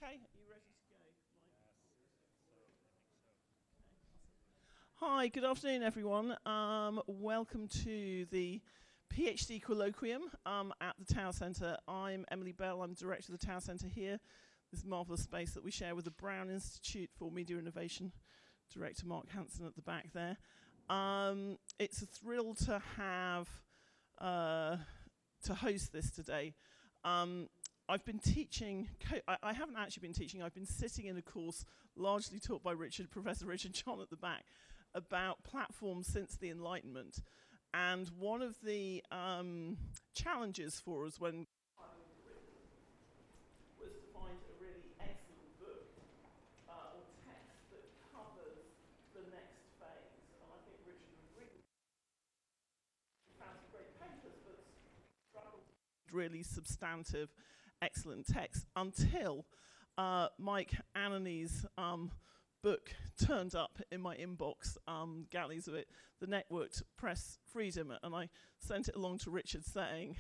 Okay, are you ready to go? Hi, good afternoon, everyone. Welcome to the PhD colloquium at the Tower Centre. I'm Emily Bell. I'm director of the Tower Centre here. This marvellous space that we share with the Brown Institute for Media Innovation. Director Mark Hansen at the back there. It's a thrill to have to host this today. I've been teaching, I haven't actually been teaching, I've been sitting in a course largely taught by Professor Richard John at the back, about platforms since the Enlightenment. And one of the challenges for us when was to find a really excellent book or text that covers the next phase. And I think Richard has written, found some great papers, but struggled really substantive, excellent text until Mike Anani's book turned up in my inbox, galleys of it, The Networked Press Freedom, and I sent it along to Richard saying,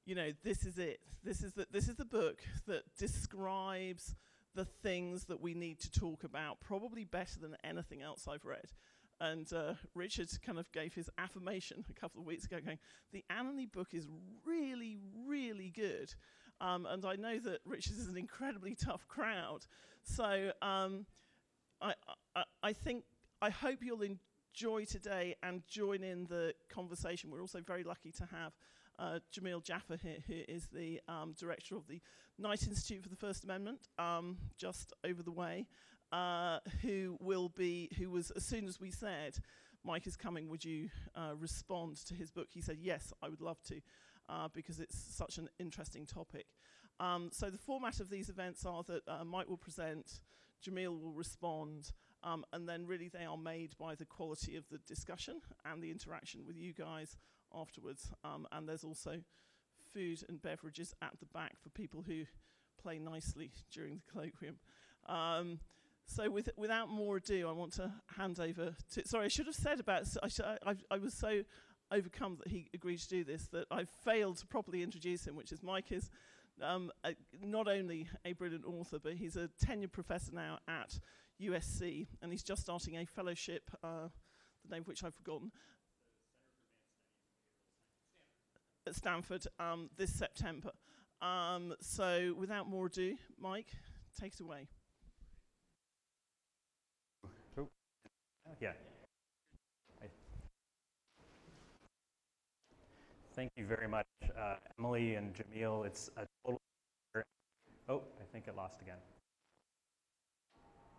you know, this is it. This is the book that describes the things that we need to talk about, probably better than anything else I've read. And Richard kind of gave his affirmation a couple of weeks ago, going, the Anani book is really, really good. And I know that Richard is an incredibly tough crowd. So I hope you'll enjoy today and join in the conversation. We're also very lucky to have Jamil Jaffer here, who is the director of the Knight Institute for the First Amendment, just over the way, who was, as soon as we said, Mike is coming, would you respond to his book? He said, yes, I would love to, because it's such an interesting topic. So the format of these events are that Mike will present, Jamil will respond, and then really they are made by the quality of the discussion and the interaction with you guys afterwards. And there's also food and beverages at the back for people who play nicely during the colloquium. So without more ado, I want to hand over to, sorry, I should have said about, I was so overcome that he agreed to do this that I failed to properly introduce him, which is Mike is not only a brilliant author, but he's a tenured professor now at USC, and he's just starting a fellowship, the name of which I've forgotten, at Stanford this September. So without more ado, Mike, take it away. Oh. Yeah. Thank you very much, Emily and Jamil. It's a total pleasure. Oh, I think it lost again.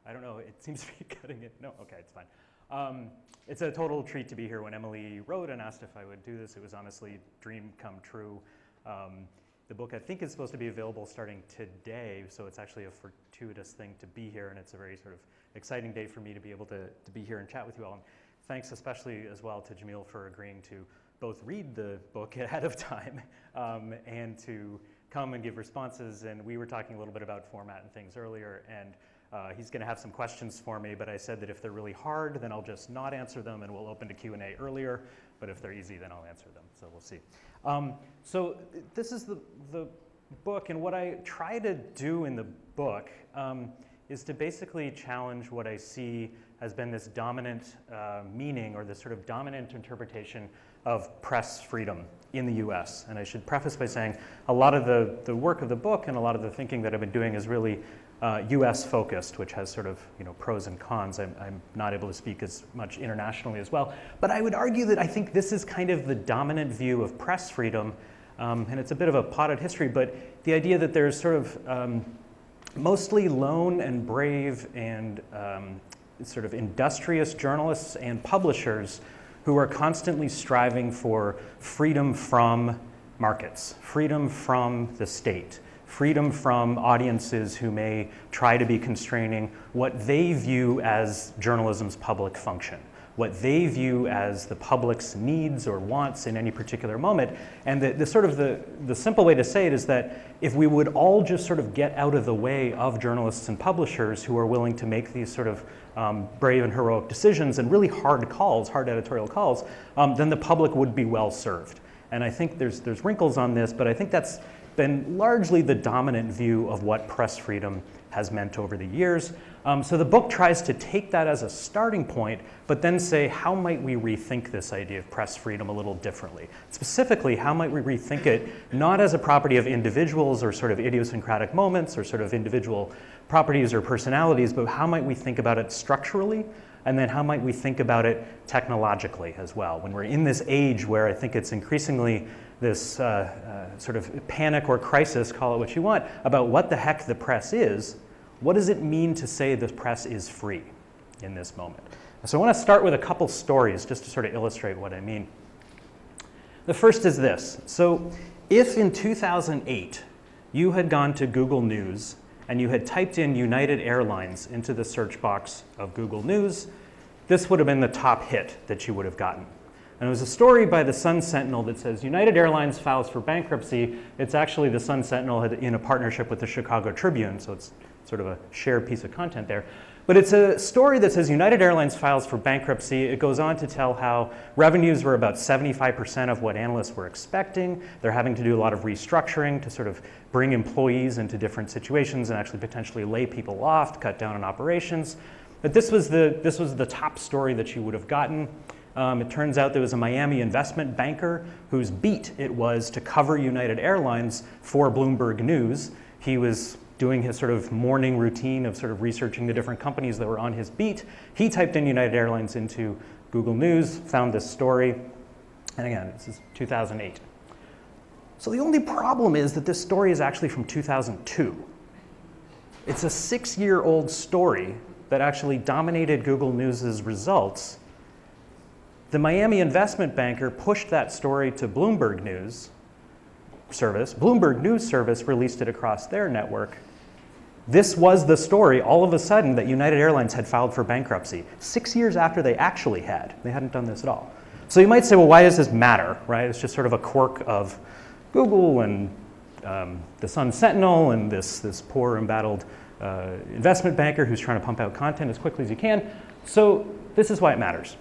I don't know, it seems to be cutting it. No, okay, it's fine. It's a total treat to be here. When Emily wrote and asked if I would do this, it was honestly a dream come true. The book, I think, is supposed to be available starting today, so it's actually a fortuitous thing to be here, and it's a very sort of exciting day for me to be able to be here and chat with you all. And thanks especially as well to Jamil for agreeing to both read the book ahead of time and to come and give responses. And we were talking a little bit about format and things earlier, and he's going to have some questions for me, but I said that if they're really hard, then I'll just not answer them and we'll open to Q&A earlier, but if they're easy, then I'll answer them, so we'll see. So this is the book, and what I try to do in the book is to basically challenge what I see has been this dominant meaning, or this sort of dominant interpretation of press freedom in the US. And I should preface by saying a lot of the work of the book and a lot of the thinking that I've been doing is really US focused, which has sort of, you know, pros and cons. I'm not able to speak as much internationally as well. But I would argue that I think this is kind of the dominant view of press freedom. And it's a bit of a potted history, but the idea that there's sort of mostly lone and brave and sort of industrious journalists and publishers who are constantly striving for freedom from markets, freedom from the state, freedom from audiences who may try to be constraining what they view as journalism's public function, what they view as the public's needs or wants in any particular moment. And the simple way to say it is that if we would all just sort of get out of the way of journalists and publishers who are willing to make these sort of brave and heroic decisions and really hard calls, hard editorial calls, then the public would be well served. And I think there's wrinkles on this, but I think that's been largely the dominant view of what press freedom has meant over the years. So the book tries to take that as a starting point, but then say, how might we rethink this idea of press freedom a little differently? Specifically, how might we rethink it not as a property of individuals or sort of idiosyncratic moments or sort of individual properties or personalities, but how might we think about it structurally? And then how might we think about it technologically as well? When we're in this age where I think it's increasingly this sort of panic or crisis, call it what you want, about what the heck the press is, what does it mean to say the press is free in this moment? So I want to start with a couple stories just to sort of illustrate what I mean. The first is this. So if in 2008 you had gone to Google News and you had typed in United Airlines into the search box of Google News, this would have been the top hit that you would have gotten. And it was a story by the Sun Sentinel that says, United Airlines files for bankruptcy. It's actually the Sun Sentinel in a partnership with the Chicago Tribune, so it's sort of a shared piece of content there. But it's a story that says United Airlines files for bankruptcy. It goes on to tell how revenues were about 75% of what analysts were expecting. They're having to do a lot of restructuring to sort of bring employees into different situations and actually potentially lay people off, to cut down on operations. But this was the top story that you would have gotten. It turns out there was a Miami investment banker whose beat it was to cover United Airlines for Bloomberg News. He was doing his sort of morning routine of sort of researching the different companies that were on his beat. He typed in United Airlines into Google News, found this story, and again, this is 2008. So the only problem is that this story is actually from 2002. It's a 6-year-old story that actually dominated Google News' results. The Miami investment banker pushed that story to Bloomberg News Service. Bloomberg News Service released it across their network. This was the story, all of a sudden, that United Airlines had filed for bankruptcy 6 years after they actually had. They hadn't done this at all. So you might say, well, why does this matter, right? It's just sort of a quirk of Google and the Sun Sentinel and this poor embattled investment banker who's trying to pump out content as quickly as you can. So this is why it matters.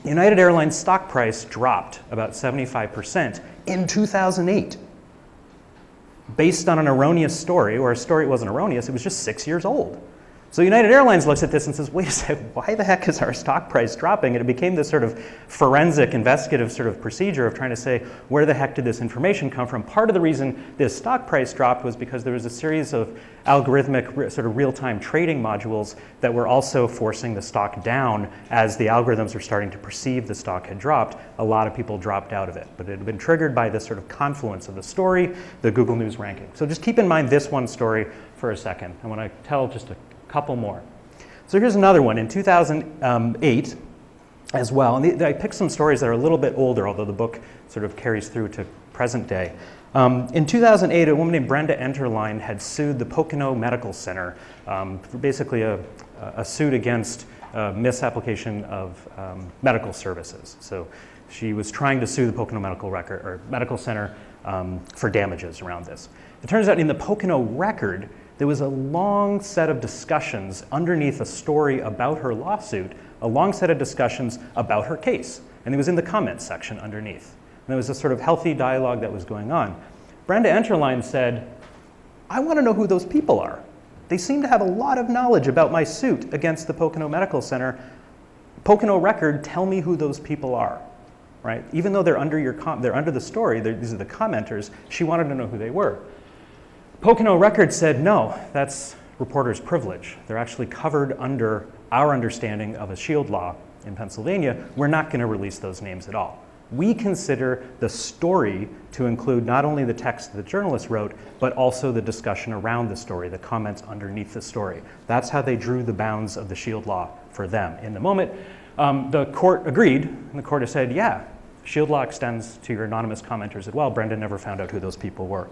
United Airlines stock price dropped about 75% in 2008 based on an erroneous story, or a story wasn't erroneous, it was just 6 years old. So United Airlines looks at this and says, wait a second, why the heck is our stock price dropping? And it became this sort of forensic, investigative sort of procedure of trying to say, where the heck did this information come from? Part of the reason this stock price dropped was because there was a series of algorithmic sort of real-time trading modules that were also forcing the stock down as the algorithms were starting to perceive the stock had dropped. A lot of people dropped out of it, but it had been triggered by this sort of confluence of the story, the Google News ranking. So just keep in mind this one story for a second. I want to tell just a couple more. So here's another one in 2008 as well. And I picked some stories that are a little bit older, although the book sort of carries through to present day. In 2008, a woman named Brenda Enterline had sued the Pocono Medical Center for basically a suit against misapplication of medical services. So she was trying to sue the Pocono Medical Center for damages around this. It turns out in the Pocono record, there was a long set of discussions underneath a story about her lawsuit, a long set of discussions about her case. And it was in the comments section underneath. And there was a sort of healthy dialogue that was going on. Brenda Enterline said, I want to know who those people are. They seem to have a lot of knowledge about my suit against the Pocono Medical Center. Pocono record, tell me who those people are, right? Even though they're under they're under the story, these are the commenters, she wanted to know who they were. Pocono record said, no, that's reporter's privilege. They're actually covered under our understanding of a shield law in Pennsylvania. We're not going to release those names at all. We consider the story to include not only the text the journalist wrote, but also the discussion around the story, the comments underneath the story. That's how they drew the bounds of the shield law for them. In the moment, the court agreed, and the court has said, yeah, shield law extends to your anonymous commenters as well. Brenda never found out who those people were.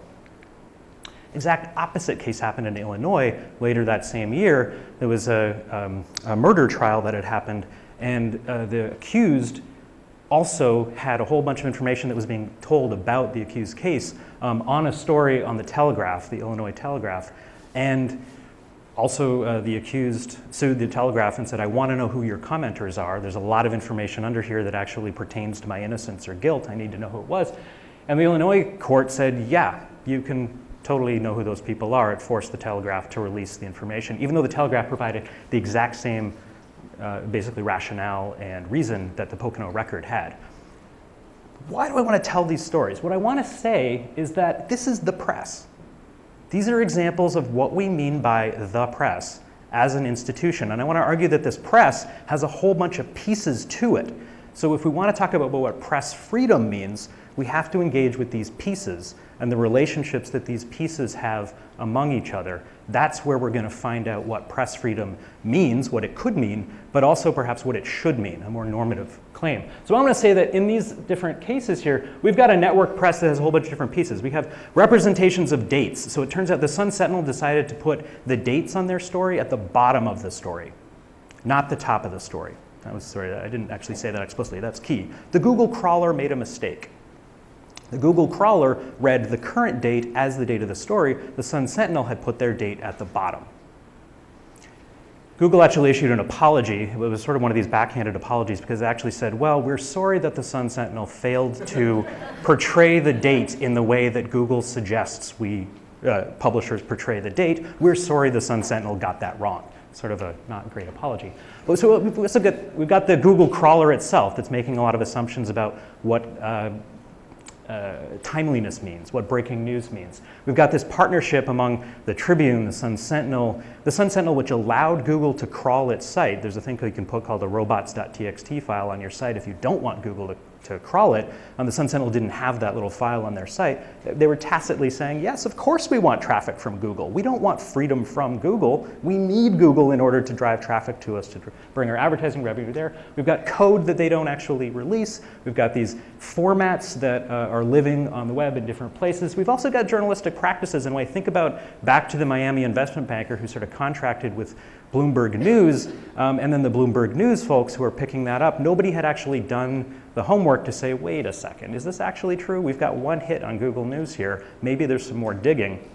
Exact opposite case happened in Illinois later that same year. There was a murder trial that had happened, and the accused also had a whole bunch of information that was being told about the accused case on a story on the Telegraph, the Illinois Telegraph. And Also, the accused sued the Telegraph and said, I want to know who your commenters are. There's a lot of information under here that actually pertains to my innocence or guilt. I need to know who it was. And the Illinois court said, yeah, you can totally know who those people are. It forced the Telegraph to release the information, even though the Telegraph provided the exact same basically rationale and reason that the Pocono record had. Why do I want to tell these stories? What I want to say is that this is the press. These are examples of what we mean by the press as an institution. And I want to argue that this press has a whole bunch of pieces to it. So if we want to talk about what press freedom means, we have to engage with these pieces and the relationships that these pieces have among each other. That's where we're going to find out what press freedom means, what it could mean, but also perhaps what it should mean, a more normative claim. So I'm going to say that in these different cases here, we've got a network press that has a whole bunch of different pieces. We have representations of dates. So it turns out the Sun Sentinel decided to put the dates on their story at the bottom of the story, not the top of the story. Sorry, I didn't actually say that explicitly. That's key. The Google crawler made a mistake. The Google crawler read the current date as the date of the story. The Sun Sentinel had put their date at the bottom. Google actually issued an apology. It was sort of one of these backhanded apologies because it actually said, well, we're sorry that the Sun Sentinel failed to portray the date in the way that Google suggests we publishers portray the date. We're sorry the Sun Sentinel got that wrong. Sort of a not great apology. So we've got the Google crawler itself that's making a lot of assumptions about what timeliness means, what breaking news means. We've got this partnership among the Tribune, the Sun Sentinel, which allowed Google to crawl its site. There's a thing you can put called a robots.txt file on your site if you don't want Google to crawl it. The Sun Sentinel didn't have that little file on their site. They were tacitly saying, yes, of course we want traffic from Google. We don't want freedom from Google. We need Google in order to drive traffic to us to bring our advertising revenue there. We've got code that they don't actually release. We've got these formats that are living on the web in different places. We've also got journalistic practices. And when I think about back to the Miami investment banker who sort of contracted with Bloomberg News, and then the Bloomberg News folks who are picking that up, nobody had actually done the homework to say, wait a second, is this actually true? We've got one hit on Google News here. Maybe there's some more digging.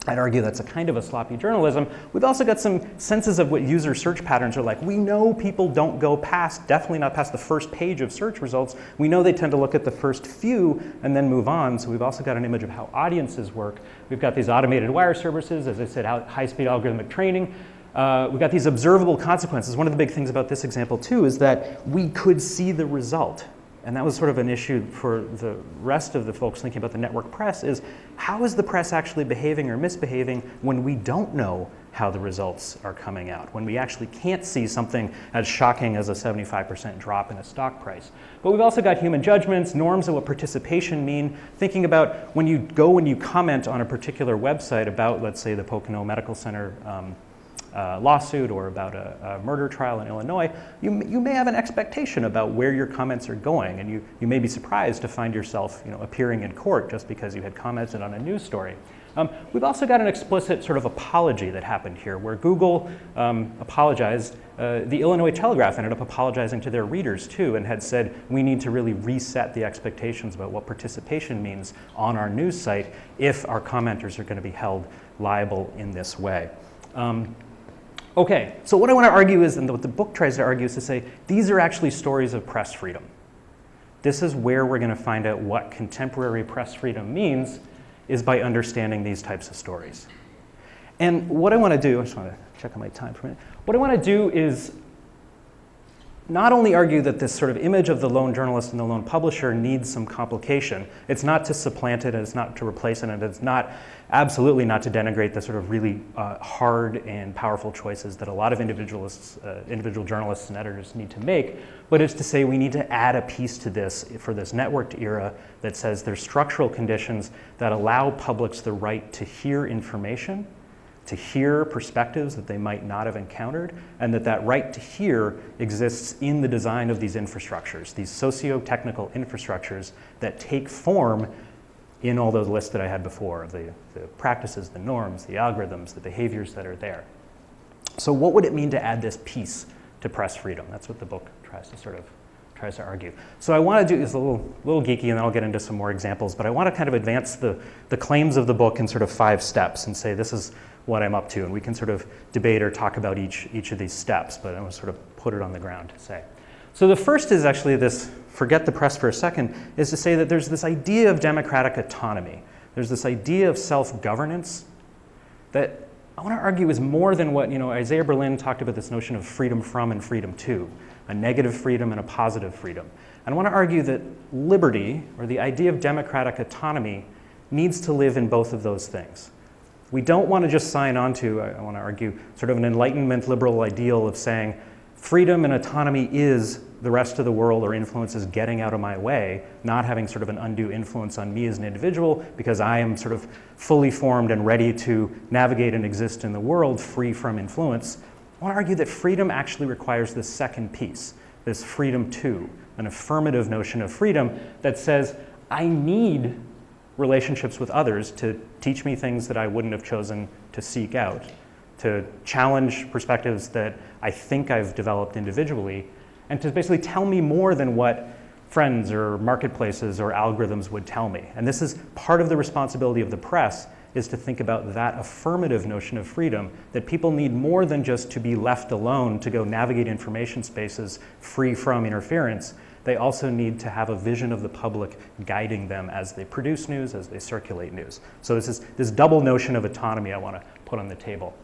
I'd argue that's a kind of a sloppy journalism. We've also got some senses of what user search patterns are like. We know people don't go past, definitely not past the first page of search results. We know they tend to look at the first few and then move on. So we've also got an image of how audiences work. We've got these automated wire services, as I said, high-speed algorithmic training. We've got these observable consequences. One of the big things about this example, too, is that we could see the result. And that was sort of an issue for the rest of the folks thinking about the network press is, how is the press actually behaving or misbehaving when we don't know how the results are coming out, when we actually can't see something as shocking as a 75% drop in a stock price? But we've also got human judgments, norms of what participation mean, thinking about when you go and you comment on a particular website about, let's say, the Pocono Medical Center lawsuit or about a murder trial in Illinois, you may have an expectation about where your comments are going, and you may be surprised to find yourself appearing in court just because you had commented on a news story. We've also got an explicit sort of apology that happened here where Google apologized. The Illinois Telegraph ended up apologizing to their readers too and had said, we need to really reset the expectations about what participation means on our news site if our commenters are going to be held liable in this way. Okay, so what I want to argue is, and what the book tries to argue is to say, these are actually stories of press freedom. This is where we're going to find out what contemporary press freedom means, is by understanding these types of stories. And what I want to do, I just want to check on my time for a minute. What I want to do is not only argue that this sort of image of the lone journalist and the lone publisher needs some complication. It's not to supplant it, and it's not to replace it, and it's not, absolutely not to denigrate the sort of really hard and powerful choices that a lot of individual journalists and editors need to make, but it's to say we need to add a piece to this for this networked era that says there's structural conditions that allow publics the right to hear information, to hear perspectives that they might not have encountered, and that right to hear exists in the design of these infrastructures, these socio-technical infrastructures that take form in all those lists that I had before, of the practices, the norms, the algorithms, the behaviors that are there. So what would it mean to add this piece to press freedom? That's what the book tries tries to argue. So I want to do is a little geeky, and then I'll get into some more examples, but I want to kind of advance the claims of the book in sort of 5 steps and say this is what I'm up to, and we can sort of debate or talk about each of these steps, but I want to sort of put it on the ground to say. So the first is actually this, forget the press for a second, is to say that there's this idea of democratic autonomy. There's this idea of self-governance that I want to argue is more than what, Isaiah Berlin talked about, this notion of freedom from and freedom to, a negative freedom and a positive freedom. And I want to argue that liberty, or the idea of democratic autonomy, needs to live in both of those things. We don't want to just sign on to, I want to argue, sort of an Enlightenment liberal ideal of saying freedom and autonomy is the rest of the world or influences getting out of my way, not having sort of an undue influence on me as an individual because I am sort of fully formed and ready to navigate and exist in the world free from influence. I want to argue that freedom actually requires this second piece, this freedom to, an affirmative notion of freedom that says I need relationships with others to teach me things that I wouldn't have chosen to seek out, to challenge perspectives that I think I've developed individually, and to basically tell me more than what friends or marketplaces or algorithms would tell me. And this is part of the responsibility of the press, is to think about that affirmative notion of freedom, that people need more than just to be left alone to go navigate information spaces free from interference. They also need to have a vision of the public guiding them as they produce news, as they circulate news. So this is this double notion of autonomy I want to put on the table.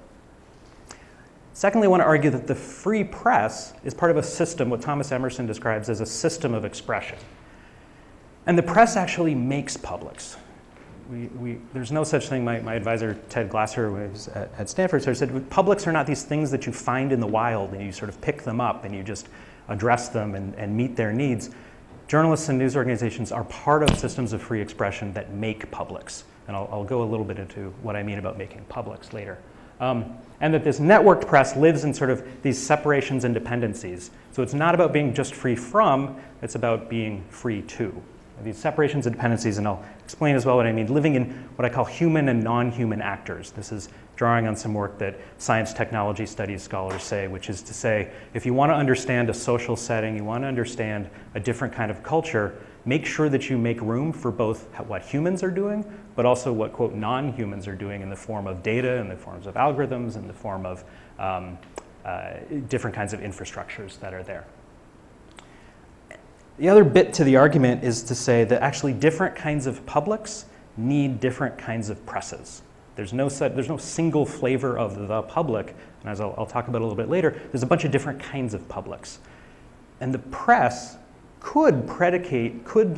Secondly, I want to argue that the free press is part of a system, what Thomas Emerson describes as a system of expression. And the press actually makes publics. There's no such thing, my advisor, Ted Glasser, was at Stanford, sort of said, publics are not these things that you find in the wild and you sort of pick them up and you just address them and meet their needs. Journalists and news organizations are part of systems of free expression that make publics. And I'll go a little bit into what I mean about making publics later. And that this networked press lives in sort of these separations and dependencies. So it's not about being just free from, it's about being free to. These separations and dependencies, and I'll explain as well what I mean, living in what I call human and non-human actors. This is drawing on some work that science technology studies scholars say, which is to say, if you want to understand a social setting, you want to understand a different kind of culture, make sure that you make room for both what humans are doing, but also what, quote, non-humans are doing in the form of data, in the forms of algorithms, in the form of different kinds of infrastructures that are there. The other bit to the argument is to say that actually different kinds of publics need different kinds of presses. There's no single flavor of the public, and as I'll talk about a little bit later, there's a bunch of different kinds of publics. And the press could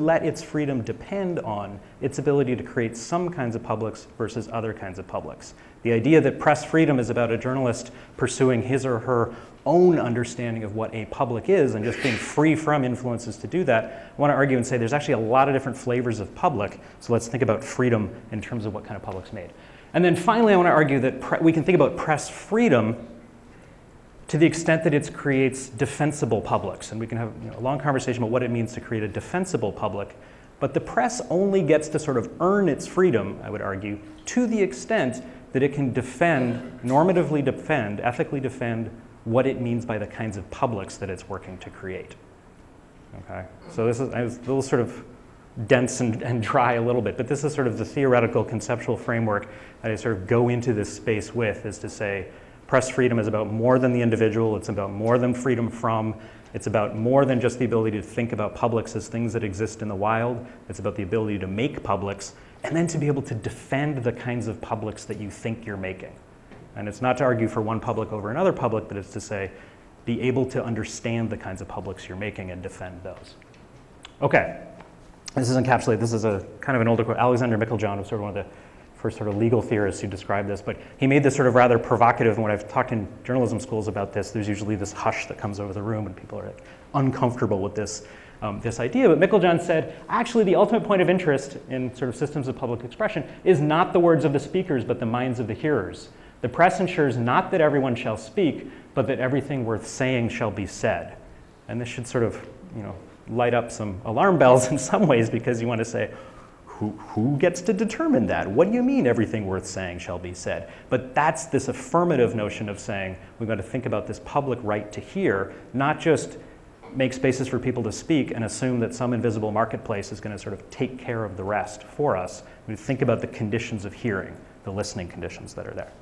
let its freedom depend on its ability to create some kinds of publics versus other kinds of publics. The idea that press freedom is about a journalist pursuing his or her own understanding of what a public is and just being free from influences to do that, I want to argue and say there's actually a lot of different flavors of public, so let's think about freedom in terms of what kind of public's made. And then finally, I want to argue that we can think about press freedom to the extent that it creates defensible publics. And we can have a long conversation about what it means to create a defensible public. But the press only gets to sort of earn its freedom, I would argue, to the extent that it can defend, normatively defend, ethically defend what it means by the kinds of publics that it's working to create. Okay? So this is, I was a little sort of dense and dry a little bit, but this is sort of the theoretical conceptual framework that I sort of go into this space with, is to say press freedom is about more than the individual, it's about more than freedom from, it's about more than just the ability to think about publics as things that exist in the wild, it's about the ability to make publics, and then to be able to defend the kinds of publics that you think you're making. And it's not to argue for one public over another public, but it's to say, be able to understand the kinds of publics you're making and defend those. Okay, this is encapsulated. This is a kind of an older quote. Alexander Meiklejohn was sort of one of the first sort of legal theorists who described this, but he made this sort of rather provocative, and when I've talked in journalism schools about this, there's usually this hush that comes over the room and people are like uncomfortable with this, this idea. But Meiklejohn said, actually the ultimate point of interest in sort of systems of public expression is not the words of the speakers, but the minds of the hearers. The press ensures not that everyone shall speak, but that everything worth saying shall be said. And this should sort of, light up some alarm bells in some ways, because you want to say, who gets to determine that? What do you mean everything worth saying shall be said? But that's this affirmative notion of saying we've got to think about this public right to hear, not just make spaces for people to speak and assume that some invisible marketplace is going to sort of take care of the rest for us. We think about the conditions of hearing, the listening conditions that are there.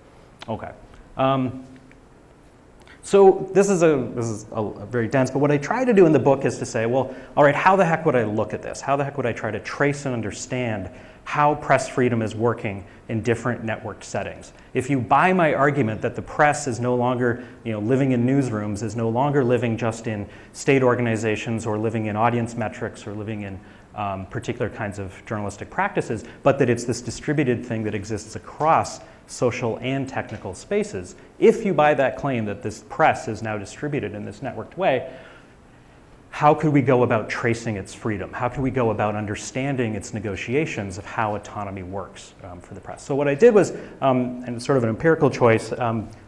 Okay. So this is a very dense, but what I try to do in the book is to say, well, all right, how the heck would I look at this? How the heck would I try to trace and understand how press freedom is working in different networked settings? If you buy my argument that the press is no longer, living in newsrooms, is no longer living just in state organizations or living in audience metrics or living in particular kinds of journalistic practices, but that it's this distributed thing that exists across social and technical spaces, if you buy that claim that this press is now distributed in this networked way, how could we go about tracing its freedom? How could we go about understanding its negotiations of how autonomy works for the press? So what I did was, and sort of an empirical choice,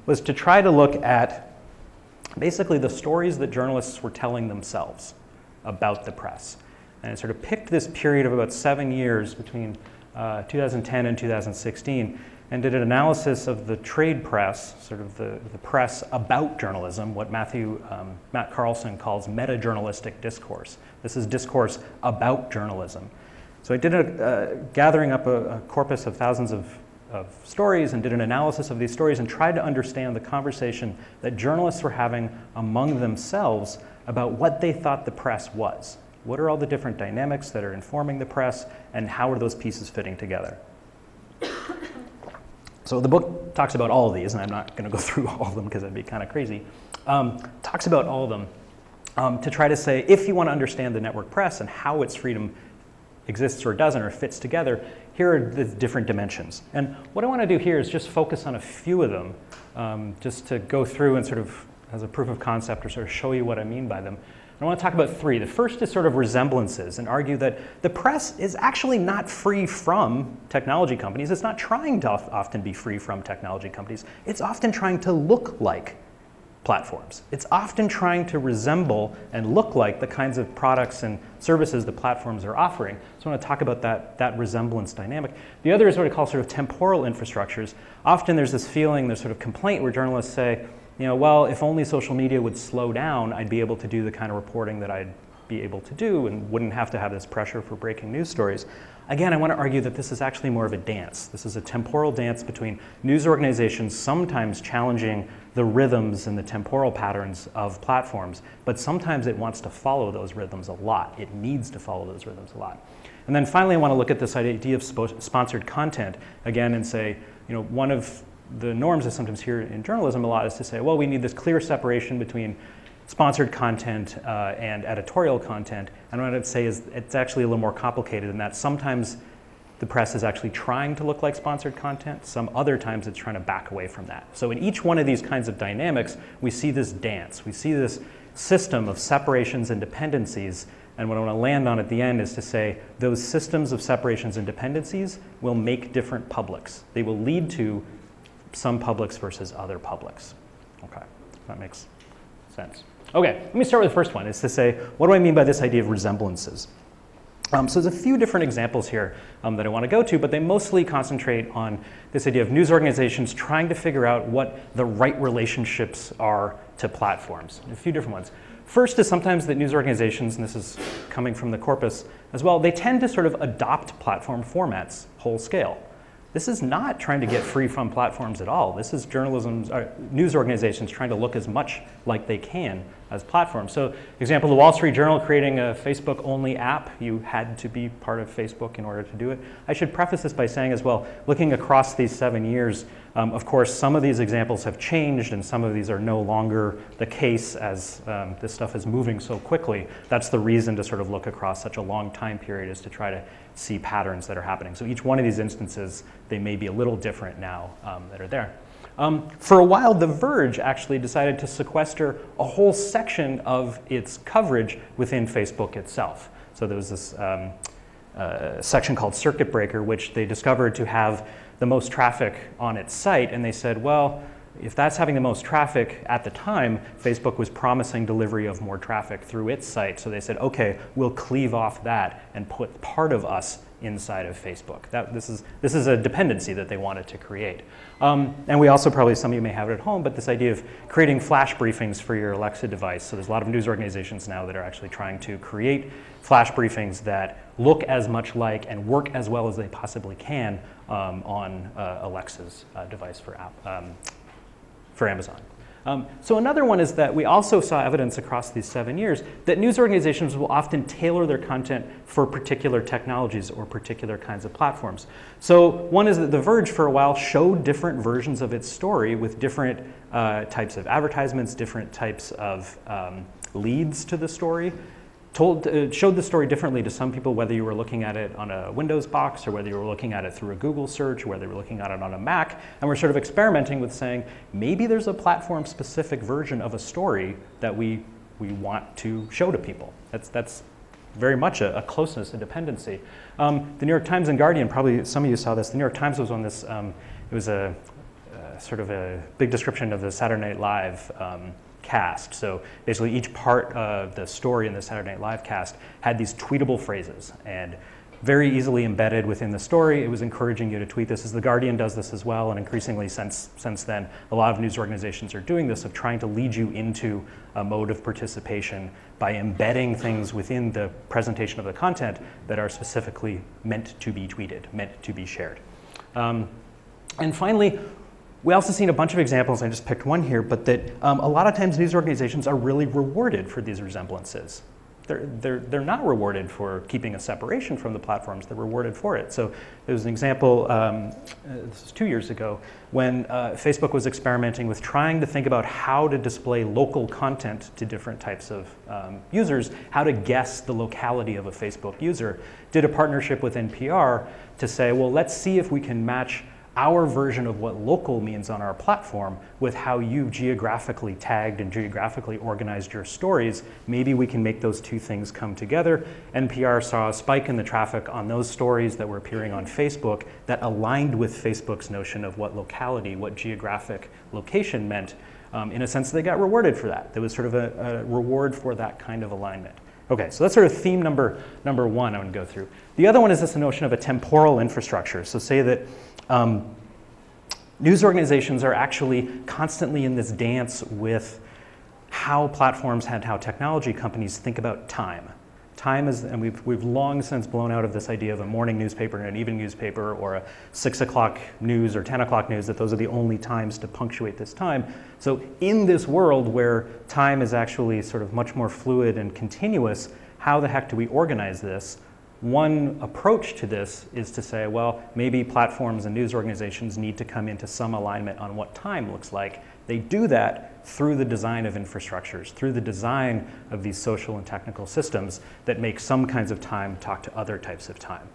was to try to look at basically the stories that journalists were telling themselves about the press. And I sort of picked this period of about 7 years between 2010 and 2016 and did an analysis of the trade press, sort of the press about journalism, what Matt Carlson calls meta-journalistic discourse. This is discourse about journalism. So I did gathering up a corpus of thousands of stories and did an analysis of these stories and tried to understand the conversation that journalists were having among themselves about what they thought the press was. What are all the different dynamics that are informing the press, and how are those pieces fitting together? So the book talks about all of these, and I'm not going to go through all of them because that'd be kind of crazy. Talks about all of them to try to say, if you want to understand the network press and how its freedom exists or doesn't or fits together, here are the different dimensions. And what I want to do here is just focus on a few of them, just to go through and sort of, as a proof of concept, or sort of show you what I mean by them. I want to talk about three. The first is sort of resemblances, and argue that the press is actually not free from technology companies. It's not trying to often be free from technology companies. It's often trying to look like platforms. It's often trying to resemble and look like the kinds of products and services the platforms are offering. So I want to talk about that resemblance dynamic. The other is what I call sort of temporal infrastructures. Often there's this feeling, there's sort of complaint where journalists say, well, if only social media would slow down, I'd be able to do the kind of reporting that I'd be able to do and wouldn't have to have this pressure for breaking news stories. Again, I want to argue that this is actually more of a dance. This is a temporal dance between news organizations sometimes challenging the rhythms and the temporal patterns of platforms, but sometimes it wants to follow those rhythms a lot. It needs to follow those rhythms a lot. And then finally, I want to look at this idea of sponsored content again and say, one of the norms I sometimes hear in journalism a lot is to say, well, we need this clear separation between sponsored content and editorial content. And what I'd say is it's actually a little more complicated in that sometimes the press is actually trying to look like sponsored content. Some other times it's trying to back away from that. So in each one of these kinds of dynamics, we see this dance. We see this system of separations and dependencies. And what I want to land on at the end is to say those systems of separations and dependencies will make different publics. They will lead to some publics versus other publics. Okay, that makes sense. Okay, let me start with the first one, is to say, what do I mean by this idea of resemblances? So there's a few different examples here that I want to go to, but they mostly concentrate on this idea of news organizations trying to figure out what the right relationships are to platforms. A few different ones. First is sometimes that news organizations, and this is coming from the corpus as well, they tend to sort of adopt platform formats whole scale. This is not trying to get free from platforms at all. This is news organizations trying to look as much like they can as platforms. So, example, the Wall Street Journal creating a Facebook-only app. You had to be part of Facebook in order to do it. I should preface this by saying as well, looking across these 7 years, of course, some of these examples have changed and some of these are no longer the case as this stuff is moving so quickly. That's the reason to sort of look across such a long time period, is to try to see patterns that are happening. So each one of these instances, they may be a little different now that are there. For a while, The Verge actually decided to sequester a whole section of its coverage within Facebook itself. So there was this section called Circuit Breaker, which they discovered to have the most traffic on its site, and they said, well, if that's having the most traffic at the time, Facebook was promising delivery of more traffic through its site. So they said, okay, we'll cleave off that and put part of us inside of Facebook. This is a dependency that they wanted to create. And we also probably, some of you may have it at home, but this idea of creating flash briefings for your Alexa device. So there's a lot of news organizations now that are actually trying to create flash briefings that look as much like and work as well as they possibly can on Alexa's device for Amazon. So another one is that we also saw evidence across these 7 years that news organizations will often tailor their content for particular technologies or particular kinds of platforms. So one is that The Verge for a while showed different versions of its story with different types of advertisements, different types of leads to the story. Showed the story differently to some people, whether you were looking at it on a Windows box or whether you were looking at it through a Google search, or whether you were looking at it on a Mac. And we're sort of experimenting with saying, maybe there's a platform-specific version of a story that we want to show to people. That's very much a closeness, a dependency. The New York Times and Guardian, probably some of you saw this. The New York Times was on this, it was a sort of a big description of the Saturday Night Live cast. So basically each part of the story in the Saturday Night Live cast had these tweetable phrases, and very easily embedded within the story. It was encouraging you to tweet this. As The Guardian does this as well, and increasingly since then, a lot of news organizations are doing this, of trying to lead you into a mode of participation by embedding things within the presentation of the content that are specifically meant to be tweeted, meant to be shared. And finally, we also seen a bunch of examples, I just picked one here, but that a lot of times news organizations are really rewarded for these resemblances. They're not rewarded for keeping a separation from the platforms, they're rewarded for it. So there was an example, this was 2 years ago, when Facebook was experimenting with trying to think about how to display local content to different types of users, how to guess the locality of a Facebook user. Did a partnership with NPR to say, well, let's see if we can match our version of what local means on our platform with how you geographically tagged and geographically organized your stories. Maybe we can make those two things come together. NPR saw a spike in the traffic on those stories that were appearing on Facebook that aligned with Facebook's notion of what locality, what geographic location meant. In a sense, they got rewarded for that. There was sort of a reward for that kind of alignment. Okay, so that's sort of theme number one I want to go through. The other one is this notion of a temporal infrastructure. So say that news organizations are actually constantly in this dance with how platforms and how technology companies think about time. Time is, and we've long since blown out of this idea of a morning newspaper and an evening newspaper, or a 6 o'clock news or 10 o'clock news, that those are the only times to punctuate this time. So in this world where time is actually sort of much more fluid and continuous, how the heck do we organize this? One approach to this is to say, well, maybe platforms and news organizations need to come into some alignment on what time looks like. They do that through the design of infrastructures, through the design of these social and technical systems that make some kinds of time talk to other types of time.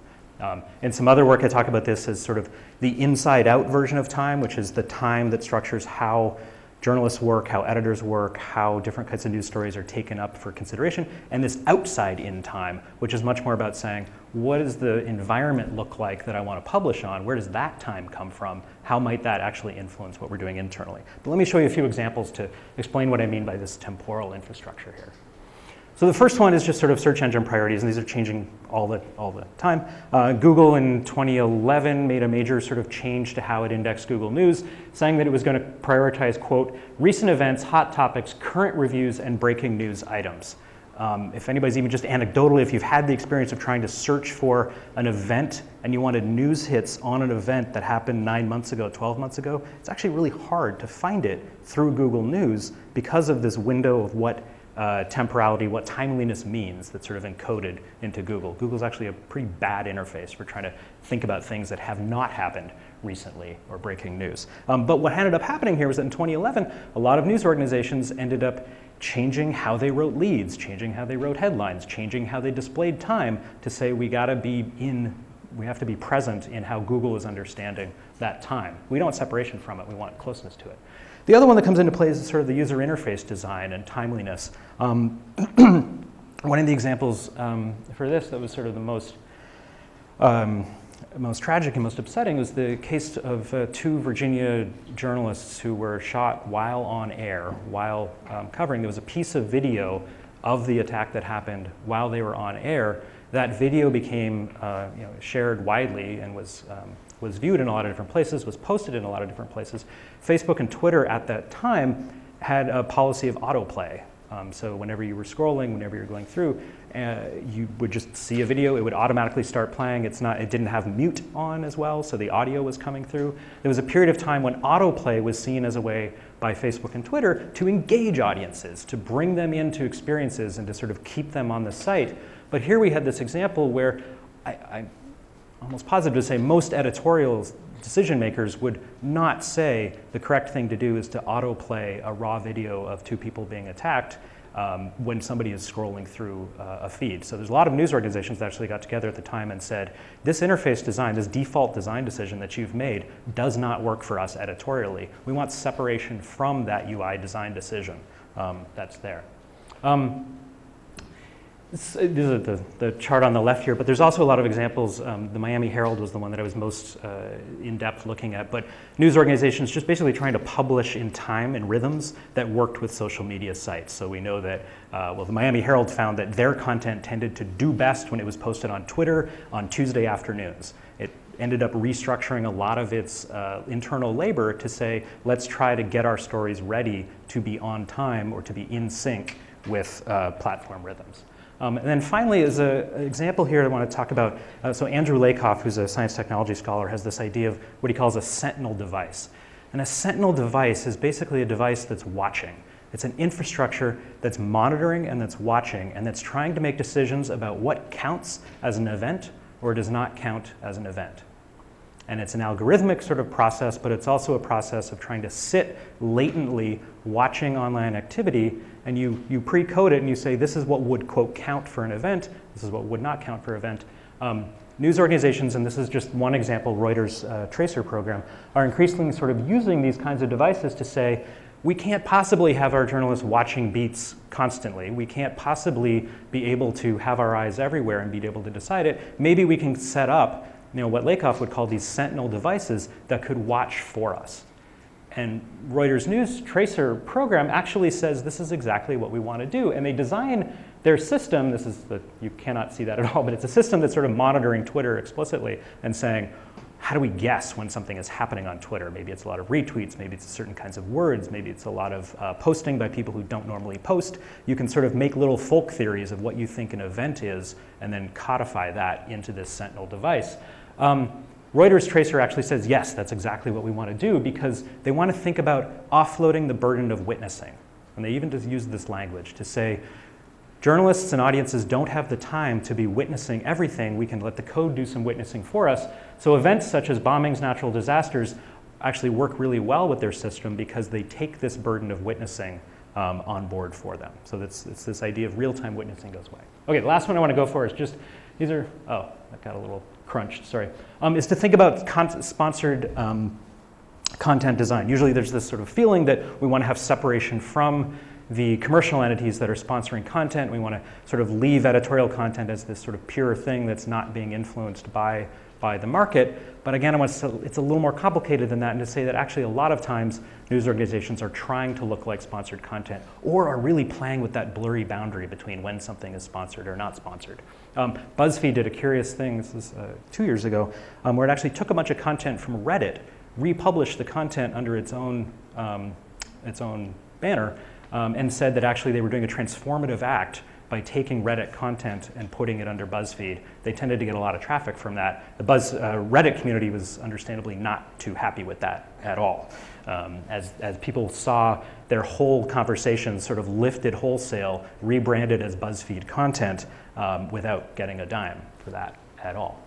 In some other work, I talk about this as sort of the inside-out version of time, which is the time that structures how journalists work, how editors work, how different kinds of news stories are taken up for consideration, and this outside-in time, which is much more about saying, what does the environment look like that I want to publish on? Where does that time come from? How might that actually influence what we're doing internally? But let me show you a few examples to explain what I mean by this temporal infrastructure here. So the first one is just sort of search engine priorities, and these are changing all the time. Google in 2011 made a major sort of change to how it indexed Google News, saying that it was going to prioritize, quote, recent events, hot topics, current reviews, and breaking news items. If anybody's even just anecdotally, if you've had the experience of trying to search for an event and you wanted news hits on an event that happened 9 months ago, 12 months ago, it's actually really hard to find it through Google News because of this window of what temporality, what timeliness means that's sort of encoded into Google. Google's actually a pretty bad interface for trying to think about things that have not happened recently or breaking news. But what ended up happening here was that in 2011, a lot of news organizations ended up changing how they wrote leads, changing how they wrote headlines, changing how they displayed time to say we have to be present in how Google is understanding that time. We don't want separation from it, we want closeness to it. The other one that comes into play is sort of the user interface design and timeliness. One of the examples for this that was sort of the most tragic and most upsetting was the case of 2 Virginia journalists who were shot while on air, while covering. There was a piece of video of the attack that happened while they were on air, that video became shared widely and was viewed in a lot of different places, was posted in a lot of different places. Facebook and Twitter at that time had a policy of autoplay. So whenever you were scrolling, whenever you were going through, you would just see a video, it would automatically start playing. It didn't have mute on as well, so the audio was coming through. There was a period of time when autoplay was seen as a way by Facebook and Twitter to engage audiences, to bring them into experiences and to sort of keep them on the site. But here we had this example where I'm almost positive to say most editorial decision makers would not say the correct thing to do is to autoplay a raw video of two people being attacked when somebody is scrolling through a feed. So there's a lot of news organizations that actually got together at the time and said, this interface design, this default design decision that you've made does not work for us editorially. We want separation from that UI design decision that's there. This is the chart on the left here, but there's also a lot of examples. The Miami Herald was the one that I was most in-depth looking at, but news organizations just basically trying to publish in time and rhythms that worked with social media sites. So we know that, well, the Miami Herald found that their content tended to do best when it was posted on Twitter on Tuesday afternoons. It ended up restructuring a lot of its internal labor to say, let's try to get our stories ready to be on time or to be in sync with platform rhythms. And then finally, as an example here I want to talk about, so Andrew Lakoff, who's a science technology scholar, has this idea of what he calls a sentinel device. And a sentinel device is basically a device that's watching. It's an infrastructure that's monitoring and that's watching and that's trying to make decisions about what counts as an event or does not count as an event. And it's an algorithmic sort of process, but it's also a process of trying to sit latently watching online activity, and you pre-code it and you say this is what would, quote, count for an event, this is what would not count for an event. News organizations, and this is just one example, Reuters' tracer program, are increasingly sort of using these kinds of devices to say, we can't possibly have our journalists watching beats constantly. We can't possibly be able to have our eyes everywhere and be able to decide it. Maybe we can set up what Lakoff would call these sentinel devices that could watch for us. And Reuters News Tracer program actually says this is exactly what we want to do. And they design their system, you cannot see that at all, but it's a system that's sort of monitoring Twitter explicitly and saying, how do we guess when something is happening on Twitter? Maybe it's a lot of retweets, maybe it's certain kinds of words, maybe it's a lot of posting by people who don't normally post. You can sort of make little folk theories of what you think an event is and then codify that into this sentinel device. Reuters Tracer actually says, yes, that's exactly what we want to do because they want to think about offloading the burden of witnessing. And they even just use this language to say, journalists and audiences don't have the time to be witnessing everything. We can let the code do some witnessing for us. So events such as bombings, natural disasters actually work really well with their system because they take this burden of witnessing on board for them. So it's this idea of real-time witnessing goes away. Okay, the last one I want to go for is just, these are, oh, that got a little crunched, sorry, is to think about sponsored content design. Usually there's this sort of feeling that we want to have separation from the commercial entities that are sponsoring content. We want to sort of leave editorial content as this sort of pure thing that's not being influenced by the market. But again, it's a little more complicated than that, and to say that actually a lot of times news organizations are trying to look like sponsored content or are really playing with that blurry boundary between when something is sponsored or not sponsored. BuzzFeed did a curious thing, this was 2 years ago, where it actually took a bunch of content from Reddit, republished the content under its own banner, and said that actually they were doing a transformative act by taking Reddit content and putting it under BuzzFeed. They tended to get a lot of traffic from that. The Reddit community was understandably not too happy with that at all. As people saw their whole conversation sort of lifted wholesale, rebranded as BuzzFeed content without getting a dime for that at all.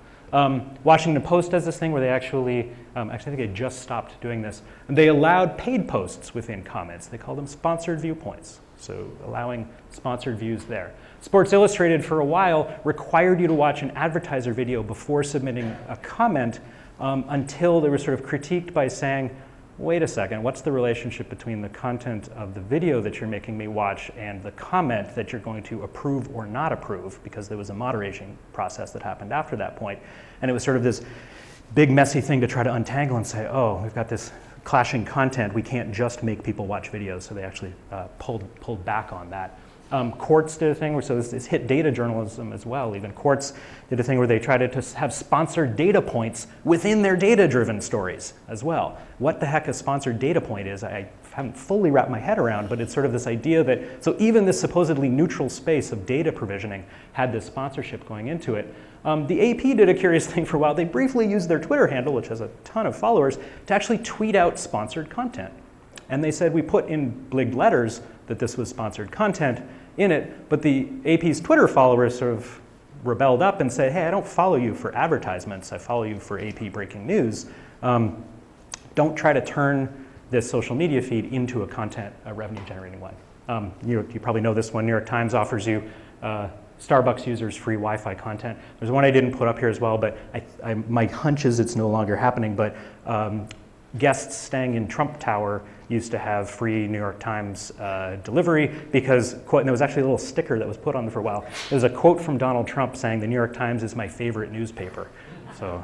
Washington Post does this thing where they actually I think they just stopped doing this. They allowed paid posts within comments. They call them sponsored viewpoints, so allowing sponsored views there. Sports Illustrated for a while required you to watch an advertiser video before submitting a comment until they were sort of critiqued by saying, wait a second, what's the relationship between the content of the video that you're making me watch and the comment that you're going to approve or not approve, because there was a moderation process that happened after that point. And it was sort of this big messy thing to try to untangle and say, oh, we've got this clashing content, we can't just make people watch videos, so they actually pulled back on that Courts did a thing, so this hit data journalism as well. Even Courts did a thing where they tried to have sponsored data points within their data-driven stories as well. What the heck a sponsored data point is, I haven't fully wrapped my head around, but it's sort of this idea that, so even this supposedly neutral space of data provisioning had this sponsorship going into it. The AP did a curious thing for a while. They briefly used their Twitter handle, which has a ton of followers, to actually tweet out sponsored content. And they said, we put in big letters that this was sponsored content in it, but the AP's Twitter followers sort of rebelled up and said, hey, I don't follow you for advertisements, I follow you for AP breaking news. Don't try to turn this social media feed into a content revenue generating one. You probably know this one. New York Times offers you Starbucks users free Wi-Fi content. There's one I didn't put up here as well, but my hunch is it's no longer happening, but guests staying in Trump Tower used to have free New York Times delivery because, quote, and there was actually a little sticker that was put on there for a while. There was a quote from Donald Trump saying, the New York Times is my favorite newspaper. So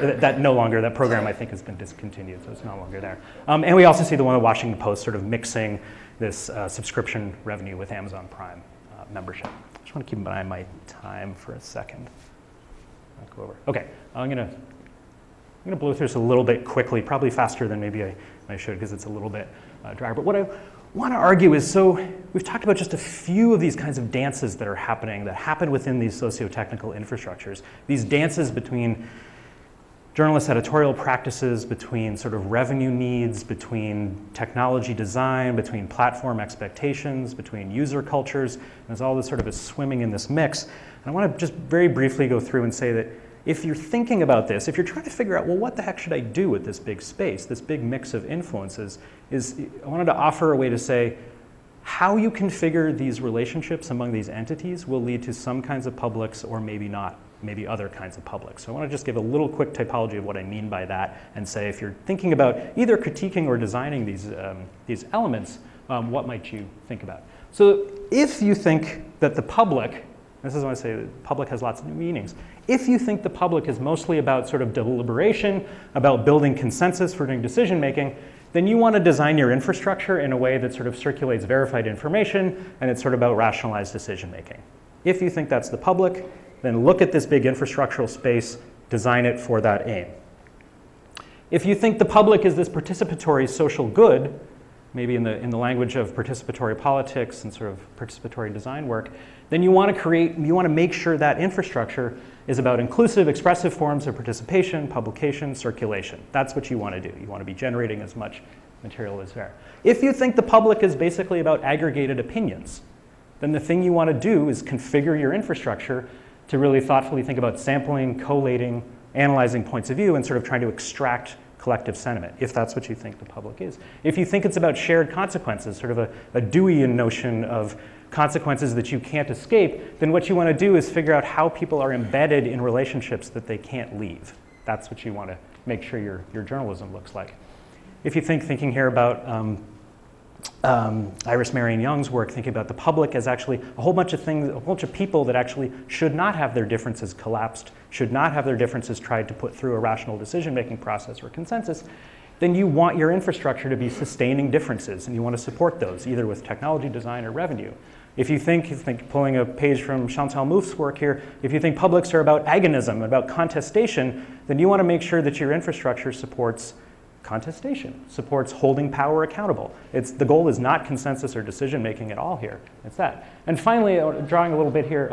that program I think has been discontinued, so it's no longer there. And we also see the one at Washington Post sort of mixing this subscription revenue with Amazon Prime membership. I just want to keep an eye on my time for a second. I'll go over. Okay, I'm gonna blow through this a little bit quickly, probably faster than maybe I should because it's a little bit drier. But what I want to argue is, so we've talked about just a few of these kinds of dances that are happening, that happen within these socio-technical infrastructures. These dances between journalists' editorial practices, between sort of revenue needs, between technology design, between platform expectations, between user cultures. And there's all this sort of is swimming in this mix. And I want to just very briefly go through and say that if you're thinking about this, if you're trying to figure out, well, what the heck should I do with this big space, this big mix of influences, I wanted to offer a way to say how you configure these relationships among these entities will lead to some kinds of publics or maybe not, maybe other kinds of publics. So I want to just give a little quick typology of what I mean by that and say if you're thinking about either critiquing or designing these elements, what might you think about? So if you think that the public, this is when I say the public has lots of meanings, if you think the public is mostly about sort of deliberation, about building consensus for doing decision making, then you want to design your infrastructure in a way that sort of circulates verified information and it's sort of about rationalized decision making. If you think that's the public, then look at this big infrastructural space, design it for that aim. If you think the public is this participatory social good, maybe in the language of participatory politics and sort of participatory design work, then you want to make sure that infrastructure is about inclusive, expressive forms of participation, publication, circulation. That's what you want to do. You want to be generating as much material as there. If you think the public is basically about aggregated opinions, then the thing you want to do is configure your infrastructure to really thoughtfully think about sampling, collating, analyzing points of view, and sort of trying to extract collective sentiment, if that's what you think the public is. If you think it's about shared consequences, sort of a Deweyian notion of consequences that you can't escape, then what you want to do is figure out how people are embedded in relationships that they can't leave. That's what you want to make sure your journalism looks like. If you thinking here about Iris Marion Young's work, thinking about the public as actually a whole bunch of things, a bunch of people that actually should not have their differences collapsed, should not have their differences tried to put through a rational decision-making process or consensus, then you want your infrastructure to be sustaining differences, and you want to support those, either with technology design or revenue. If you think pulling a page from Chantal Mouffe's work here, if you think publics are about agonism, about contestation, then you want to make sure that your infrastructure supports contestation, supports holding power accountable. The goal is not consensus or decision making at all here. It's that. And finally, drawing a little bit here,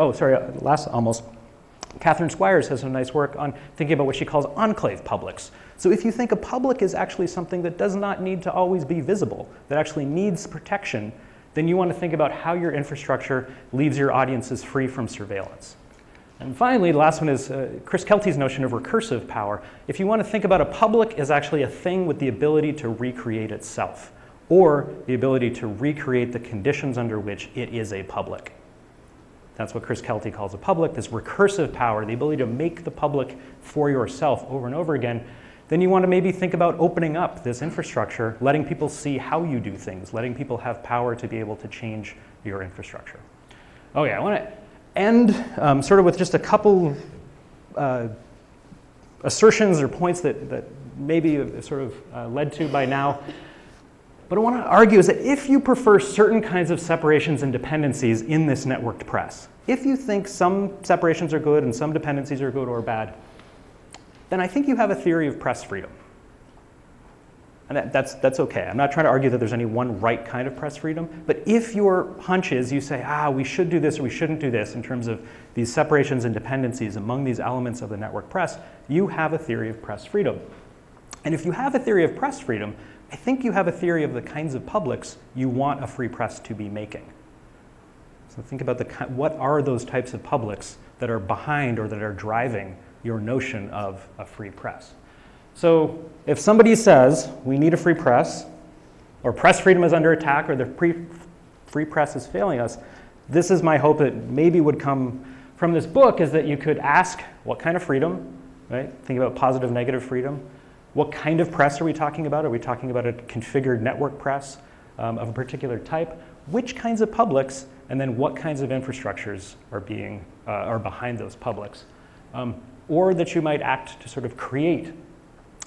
last almost, Catherine Squires has some nice work on thinking about what she calls enclave publics. So if you think a public is actually something that does not need to always be visible, that actually needs protection, then you want to think about how your infrastructure leaves your audiences free from surveillance. And finally, the last one is Chris Kelty's notion of recursive power. If you want to think about a public as actually a thing with the ability to recreate itself, or the ability to recreate the conditions under which it is a public. That's what Chris Kelty calls a public, this recursive power, the ability to make the public for yourself over and over again. Then you want to maybe think about opening up this infrastructure, letting people see how you do things, letting people have power to be able to change your infrastructure. Okay, I want to end sort of with just a couple assertions or points that maybe sort of led to by now. What I want to argue is that if you prefer certain kinds of separations and dependencies in this networked press, if you think some separations are good and some dependencies are good or bad, then I think you have a theory of press freedom. And that's okay. I'm not trying to argue that there's any one right kind of press freedom, but if your hunch is, you say, we should do this or we shouldn't do this in terms of these separations and dependencies among these elements of the network press, you have a theory of press freedom. And if you have a theory of press freedom, I think you have a theory of the kinds of publics you want a free press to be making. So think about what are those types of publics that are behind or that are driving your notion of a free press. So if somebody says we need a free press, or press freedom is under attack, or the free press is failing us, this is my hope that maybe would come from this book, is that you could ask what kind of freedom, right? Think about positive, negative freedom. What kind of press are we talking about? Are we talking about a configured network press of a particular type? Which kinds of publics, and then what kinds of infrastructures are behind those publics? Or that you might act to sort of create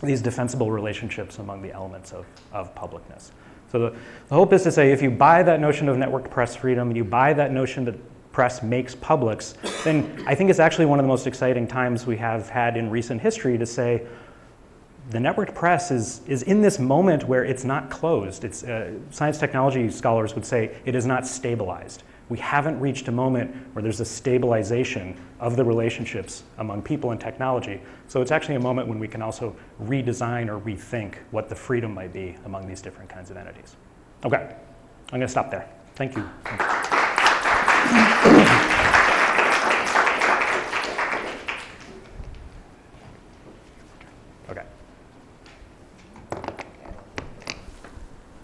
these defensible relationships among the elements of publicness. So the hope is to say, if you buy that notion of networked press freedom, you buy that notion that press makes publics, then I think it's actually one of the most exciting times we have had in recent history to say, the networked press is in this moment where it's not closed. It's, science technology scholars would say it is not stabilized. We haven't reached a moment where there's a stabilization of the relationships among people and technology. So it's actually a moment when we can also redesign or rethink what the freedom might be among these different kinds of entities. Okay, I'm going to stop there. Thank you.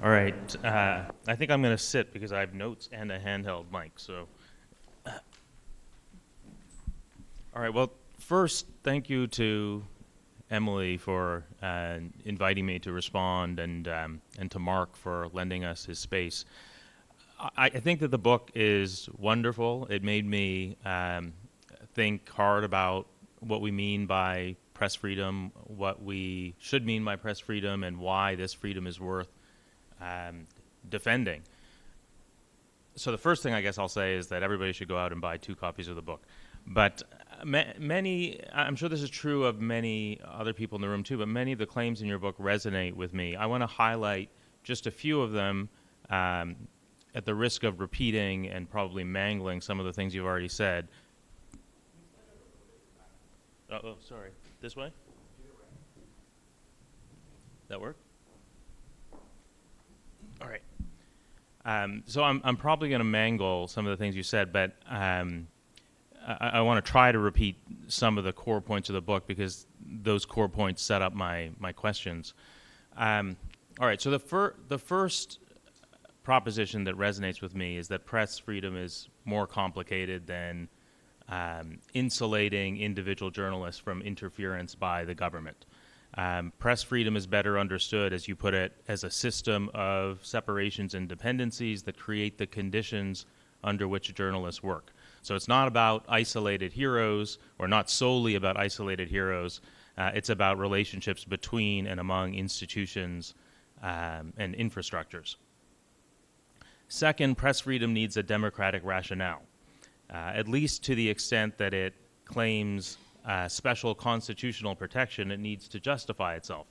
All right, I think I'm going to sit because I have notes and a handheld mic. So, all right. Well, first, thank you to Emily for inviting me to respond, and to Mark for lending us his space. I think that the book is wonderful. It made me think hard about what we mean by press freedom, what we should mean by press freedom, and why this freedom is worth defending. So the first thing I guess I'll say is that everybody should go out and buy 2 copies of the book. But I'm sure this is true of many other people in the room too, but many of the claims in your book resonate with me. I want to highlight just a few of them at the risk of repeating and probably mangling some of the things you've already said. Oh, sorry. This way? That work? All right. So I'm probably going to mangle some of the things you said, but I want to try to repeat some of the core points of the book because those core points set up my questions. All right. So the first proposition that resonates with me is that press freedom is more complicated than insulating individual journalists from interference by the government. Press freedom is better understood, as you put it, as a system of separations and dependencies that create the conditions under which journalists work. So it's not about isolated heroes, or not solely about isolated heroes. It's about relationships between and among institutions and infrastructures. Second, press freedom needs a democratic rationale, at least to the extent that it claims special constitutional protection. It needs to justify itself.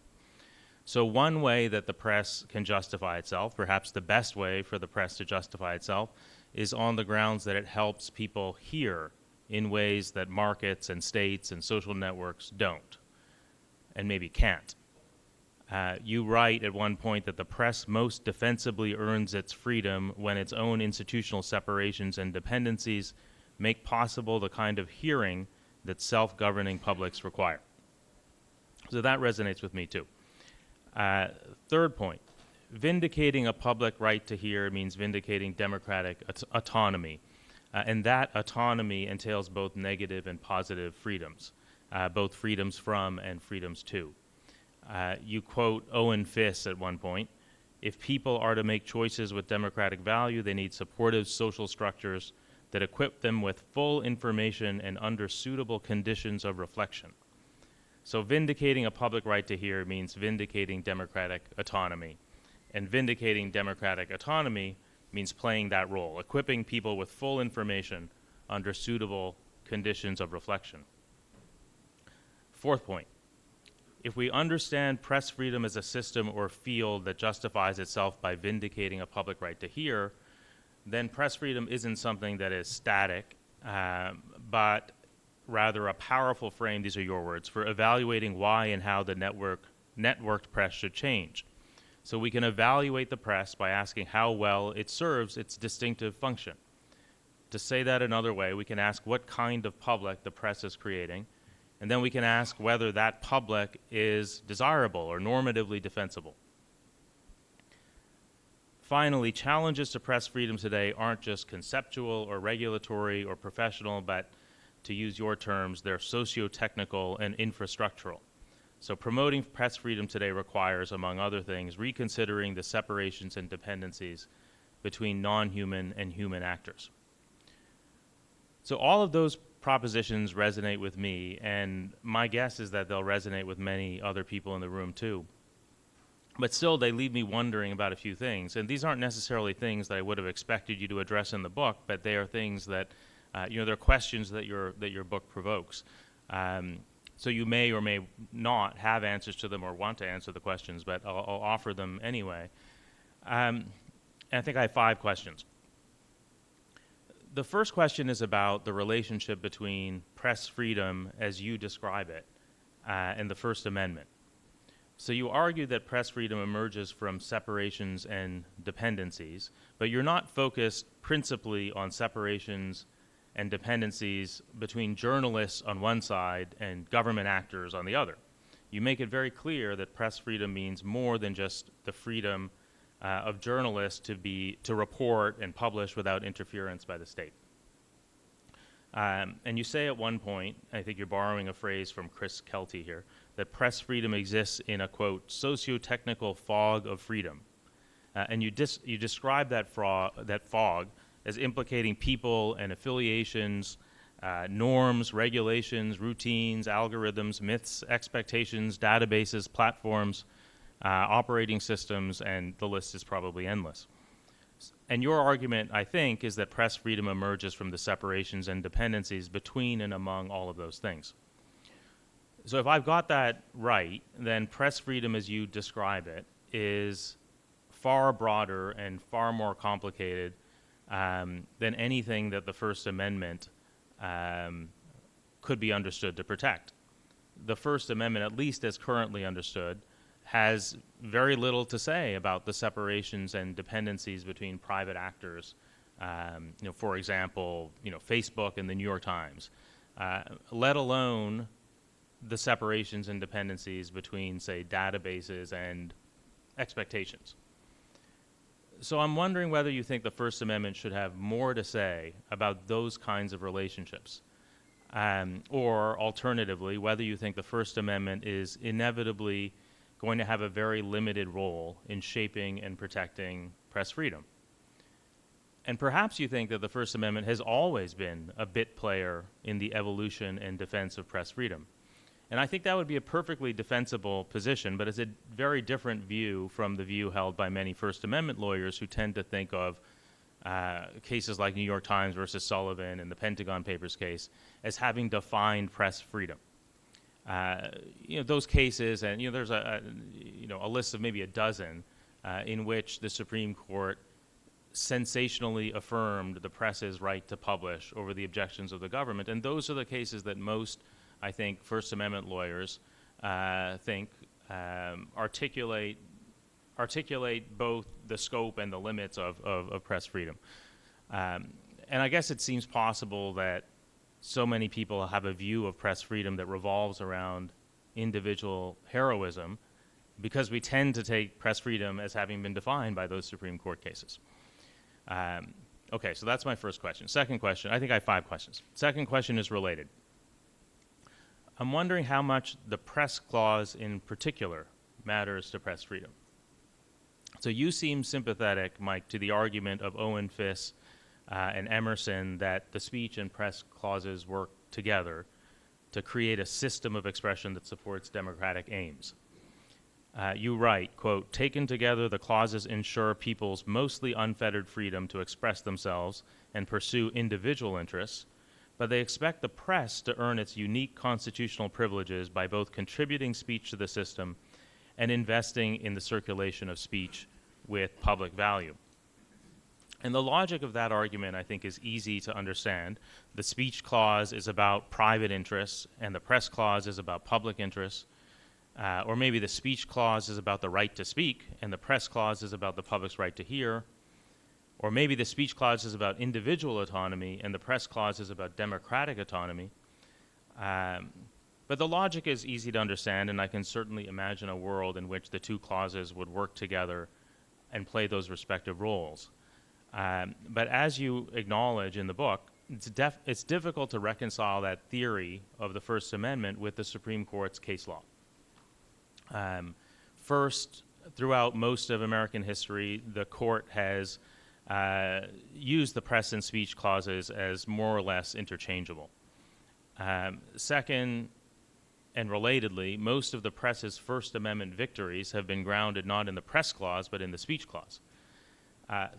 So one way that the press can justify itself, perhaps the best way for the press to justify itself, is on the grounds that it helps people hear in ways that markets and states and social networks don't, and maybe can't. You write at one point that the press most defensibly earns its freedom when its own institutional separations and dependencies make possible the kind of hearing that self-governing publics require. So that resonates with me too. Third point, vindicating a public right to hear means vindicating democratic autonomy. And that autonomy entails both negative and positive freedoms, both freedoms from and freedoms to. You quote Owen Fiss at one point, "If people are to make choices with democratic value, they need supportive social structures that equip them with full information and under suitable conditions of reflection." So vindicating a public right to hear means vindicating democratic autonomy. And vindicating democratic autonomy means playing that role, equipping people with full information under suitable conditions of reflection. Fourth point, if we understand press freedom as a system or field that justifies itself by vindicating a public right to hear, then press freedom isn't something that is static, but rather a powerful frame, these are your words, for evaluating why and how the networked press should change. So we can evaluate the press by asking how well it serves its distinctive function. To say that another way, we can ask what kind of public the press is creating, and then we can ask whether that public is desirable or normatively defensible. Finally, challenges to press freedom today aren't just conceptual or regulatory or professional, but to use your terms, they're socio-technical and infrastructural. So promoting press freedom today requires, among other things, reconsidering the separations and dependencies between non-human and human actors. So all of those propositions resonate with me, and my guess is that they'll resonate with many other people in the room too. But still, they leave me wondering about a few things, and these aren't necessarily things that I would have expected you to address in the book, but they are things that, they're questions that your book provokes. So you may or may not have answers to them or want to answer the questions, but I'll offer them anyway. And I think I have 5 questions. The first question is about the relationship between press freedom, as you describe it, and the First Amendment. So you argue that press freedom emerges from separations and dependencies, but you're not focused principally on separations and dependencies between journalists on one side and government actors on the other. You make it very clear that press freedom means more than just the freedom of journalists to report and publish without interference by the state. And you say at one point, I think you're borrowing a phrase from Chris Kelty here, that press freedom exists in a, quote, socio-technical fog of freedom. And you describe that fog as implicating people and affiliations, norms, regulations, routines, algorithms, myths, expectations, databases, platforms, operating systems, and the list is probably endless. And your argument, I think, is that press freedom emerges from the separations and dependencies between and among all of those things. So if I've got that right, then press freedom as you describe it is far broader and far more complicated than anything that the First Amendment could be understood to protect. The First Amendment, at least as currently understood, has very little to say about the separations and dependencies between private actors. For example, Facebook and the New York Times, let alone the separations and dependencies between, say, databases and expectations. So I'm wondering whether you think the First Amendment should have more to say about those kinds of relationships, or alternatively, whether you think the First Amendment is inevitably going to have a very limited role in shaping and protecting press freedom. And perhaps you think that the First Amendment has always been a bit player in the evolution and defense of press freedom. And I think that would be a perfectly defensible position, but it's a very different view from the view held by many First Amendment lawyers who tend to think of cases like New York Times versus Sullivan and the Pentagon Papers case as having defined press freedom. Those cases, and there's a list of maybe a dozen in which the Supreme Court sensationally affirmed the press's right to publish over the objections of the government, and those are the cases that most, I think, First Amendment lawyers think articulate both the scope and the limits of press freedom. And I guess it seems possible that so many people have a view of press freedom that revolves around individual heroism because we tend to take press freedom as having been defined by those Supreme Court cases. Okay, so that's my first question. Second question, I think I have 5 questions. Second question is related. I'm wondering how much the press clause in particular matters to press freedom. So you seem sympathetic, Mike, to the argument of Owen Fiss and Emerson that the speech and press clauses work together to create a system of expression that supports democratic aims. You write, quote, taken together, the clauses ensure people's mostly unfettered freedom to express themselves and pursue individual interests, but they expect the press to earn its unique constitutional privileges by both contributing speech to the system and investing in the circulation of speech with public value. And the logic of that argument, I think, is easy to understand. The speech clause is about private interests, and the press clause is about public interests. Or maybe the speech clause is about the right to speak, and the press clause is about the public's right to hear. Or maybe the speech clause is about individual autonomy, and the press clause is about democratic autonomy. But the logic is easy to understand, and I can certainly imagine a world in which the two clauses would work together and play those respective roles. But as you acknowledge in the book, it's difficult to reconcile that theory of the First Amendment with the Supreme Court's case law. First, throughout most of American history, the court has used the press and speech clauses as more or less interchangeable. Second, and relatedly, most of the press's First Amendment victories have been grounded not in the press clause, but in the speech clause.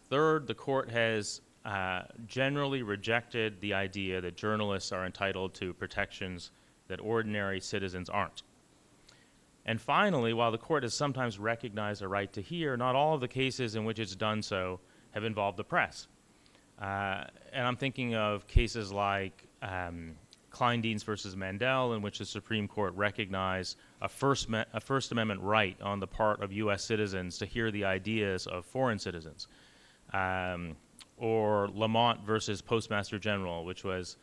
Third, the court has generally rejected the idea that journalists are entitled to protections that ordinary citizens aren't. And finally, while the court has sometimes recognized a right to hear, not all of the cases in which it's done so have involved the press. And I'm thinking of cases like Kleindienst versus Mandel, in which the Supreme Court recognized a First Amendment right on the part of U.S. citizens to hear the ideas of foreign citizens. Or Lamont versus Postmaster General, which was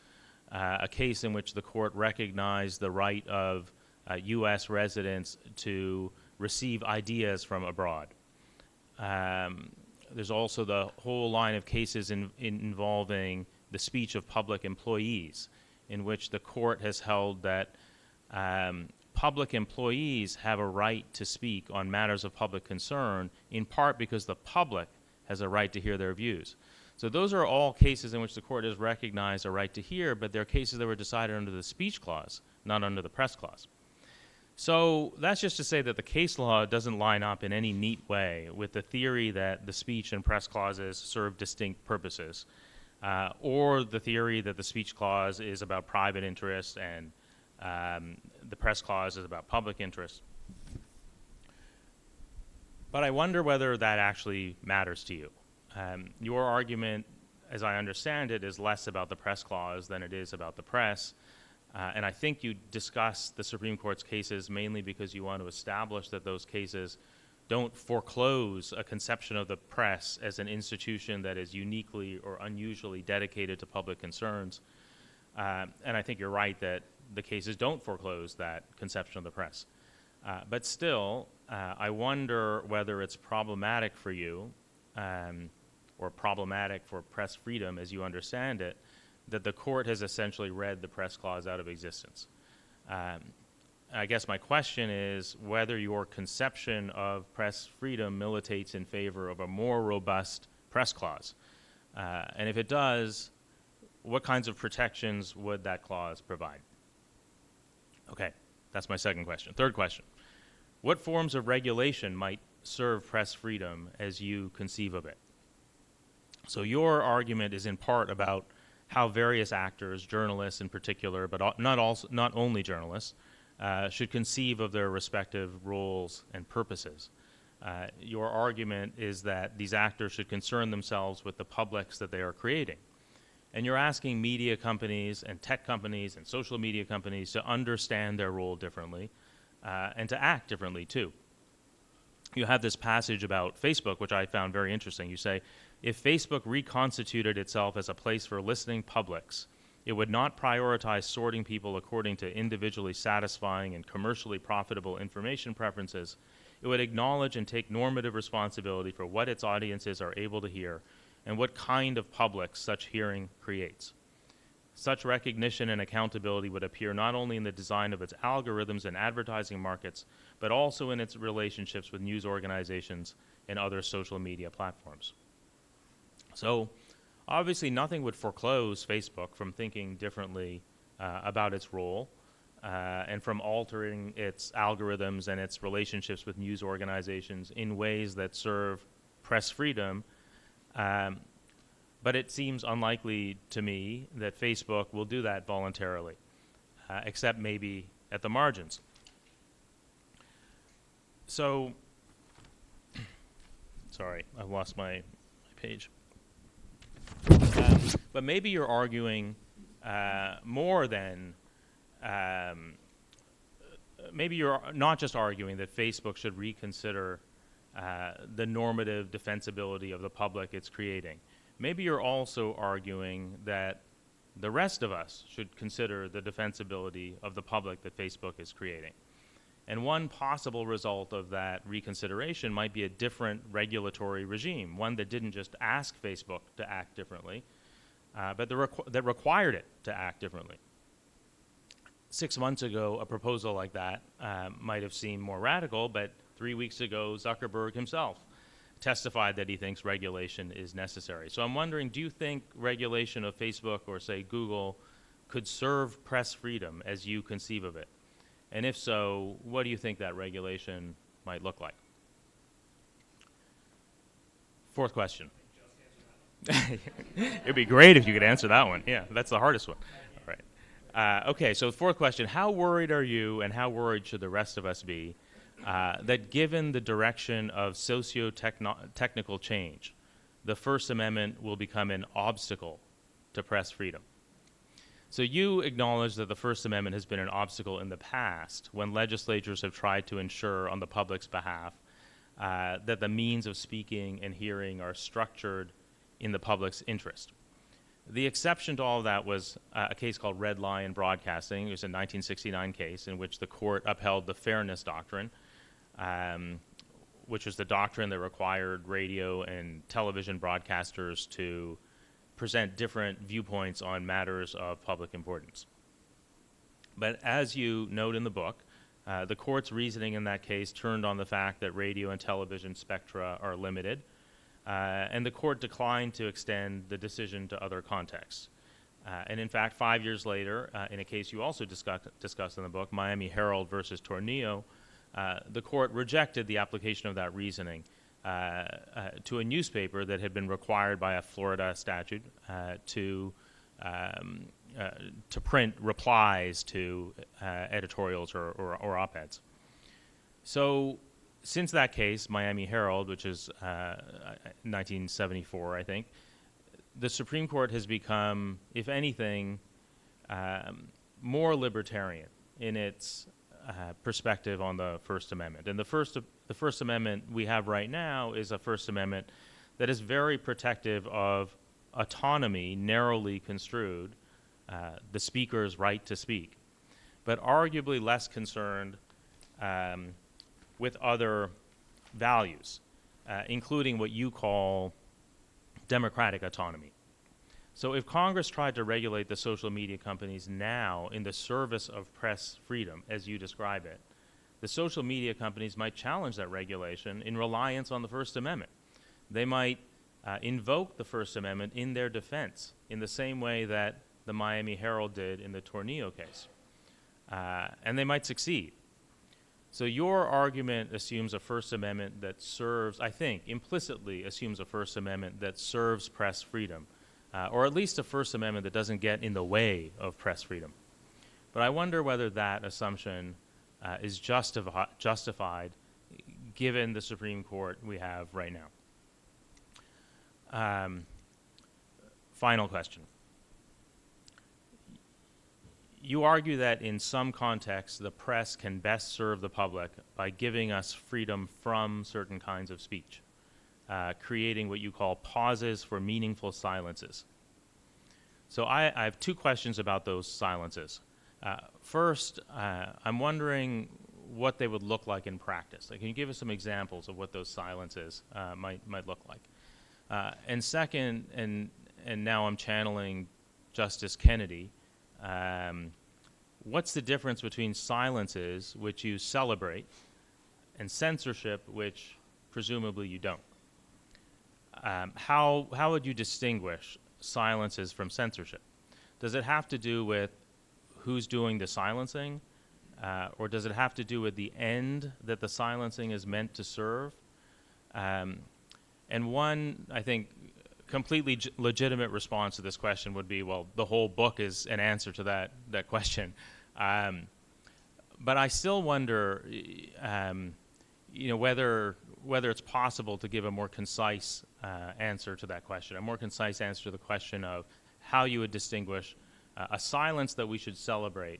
a case in which the court recognized the right of U.S. residents to receive ideas from abroad. There's also the whole line of cases involving the speech of public employees, in which the court has held that public employees have a right to speak on matters of public concern, in part because the public has a right to hear their views. So those are all cases in which the court has recognized a right to hear, but they're cases that were decided under the speech clause, not under the press clause. So that's just to say that the case law doesn't line up in any neat way with the theory that the speech and press clauses serve distinct purposes, or the theory that the speech clause is about private interest and the press clause is about public interest. But I wonder whether that actually matters to you. Your argument, as I understand it, is less about the press clause than it is about the press. And I think you discuss the Supreme Court's cases mainly because you want to establish that those cases don't foreclose a conception of the press as an institution that is uniquely or unusually dedicated to public concerns. And I think you're right that the cases don't foreclose that conception of the press. But still, I wonder whether it's problematic for you, or problematic for press freedom as you understand it, that the court has essentially read the press clause out of existence. I guess my question is whether your conception of press freedom militates in favor of a more robust press clause. And if it does, what kinds of protections would that clause provide? Okay, that's my second question. Third question. What forms of regulation might serve press freedom as you conceive of it? So your argument is in part about how various actors, journalists in particular, but not only journalists, should conceive of their respective roles and purposes. Your argument is that these actors should concern themselves with the publics that they are creating. And you're asking media companies and tech companies and social media companies to understand their role differently and to act differently too. You have this passage about Facebook, which I found very interesting. You say, if Facebook reconstituted itself as a place for listening publics, it would not prioritize sorting people according to individually satisfying and commercially profitable information preferences. It would acknowledge and take normative responsibility for what its audiences are able to hear and what kind of public such hearing creates. Such recognition and accountability would appear not only in the design of its algorithms and advertising markets, but also in its relationships with news organizations and other social media platforms. So obviously nothing would foreclose Facebook from thinking differently about its role. and from altering its algorithms and its relationships with news organizations in ways that serve press freedom. But it seems unlikely to me that Facebook will do that voluntarily, except maybe at the margins. So, sorry, I lost my page. But maybe you're arguing more than, maybe you're not just arguing that Facebook should reconsider the normative defensibility of the public it's creating. Maybe you're also arguing that the rest of us should consider the defensibility of the public that Facebook is creating. And one possible result of that reconsideration might be a different regulatory regime, one that didn't just ask Facebook to act differently, but that required it to act differently. 6 months ago, a proposal like that might have seemed more radical, but 3 weeks ago, Zuckerberg himself testified that he thinks regulation is necessary. So I'm wondering, do you think regulation of Facebook or, say, Google could serve press freedom as you conceive of it? And if so, what do you think that regulation might look like? Fourth question. It'd be great if you could answer that one. Yeah, that's the hardest one. All right. Okay, so fourth question. How worried are you, and how worried should the rest of us be, that given the direction of socio-technical change, the First Amendment will become an obstacle to press freedom? So you acknowledge that the First Amendment has been an obstacle in the past when legislatures have tried to ensure on the public's behalf that the means of speaking and hearing are structured in the public's interest. The exception to all of that was a case called Red Lion Broadcasting. It was a 1969 case in which the court upheld the fairness doctrine, which was the doctrine that required radio and television broadcasters to present different viewpoints on matters of public importance. But as you note in the book, the court's reasoning in that case turned on the fact that radio and television spectra are limited, and the court declined to extend the decision to other contexts. And in fact, 5 years later, in a case you also discussed in the book, Miami Herald versus Tornillo, the court rejected the application of that reasoning to a newspaper that had been required by a Florida statute to print replies to editorials or op-eds. So since that case, Miami Herald, which is 1974, I think, the Supreme Court has become, if anything, more libertarian in its perspective on the First Amendment. And the First Amendment we have right now is a First Amendment that is very protective of autonomy, narrowly construed, the speaker's right to speak, but arguably less concerned with other values, including what you call democratic autonomy. So if Congress tried to regulate the social media companies now in the service of press freedom, as you describe it, the social media companies might challenge that regulation in reliance on the First Amendment. They might invoke the First Amendment in their defense in the same way that the Miami Herald did in the Tornillo case. And they might succeed. So your argument assumes a First Amendment that serves, I think, implicitly assumes a First Amendment that serves press freedom, or at least a First Amendment that doesn't get in the way of press freedom. But I wonder whether that assumption is justified given the Supreme Court we have right now. Final question. You argue that in some contexts, the press can best serve the public by giving us freedom from certain kinds of speech, creating what you call pauses for meaningful silences. So I have two questions about those silences. First, I'm wondering what they would look like in practice. Like, can you give us some examples of what those silences might look like? And second, and now I'm channeling Justice Kennedy, what's the difference between silences, which you celebrate, and censorship, which presumably you don't? How would you distinguish silences from censorship? Does it have to do with who's doing the silencing, or does it have to do with the end that the silencing is meant to serve? And one, I think, completely legitimate response to this question would be, well, the whole book is an answer to that question. But I still wonder, whether it's possible to give a more concise answer to that question, a more concise answer to the question of how you would distinguish a silence that we should celebrate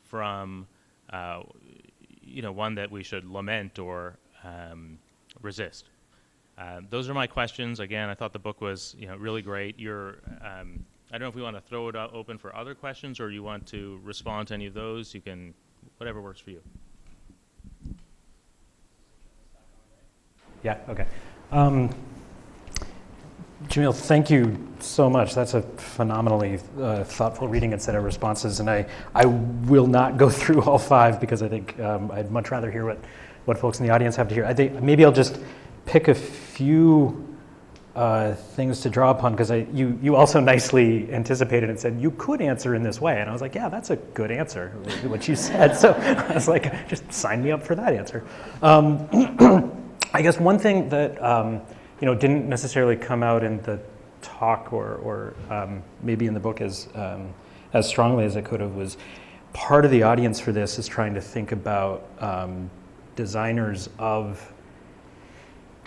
from, one that we should lament or resist. Those are my questions. Again, I thought the book was, really great. I don't know if we want to throw it open for other questions or you want to respond to any of those. You can, whatever works for you. Yeah, okay. Jamil, thank you so much. That's a phenomenally thoughtful reading and set of responses. And I will not go through all 5 because I think I'd much rather hear what folks in the audience have to hear. I think maybe I'll just pick a few things to draw upon because you also nicely anticipated and said you could answer in this way. And I was like, yeah, that's a good answer, what you said. So I was like, just sign me up for that answer. I guess one thing that didn't necessarily come out in the talk or maybe in the book as strongly as it could have was part of the audience for this is trying to think about designers of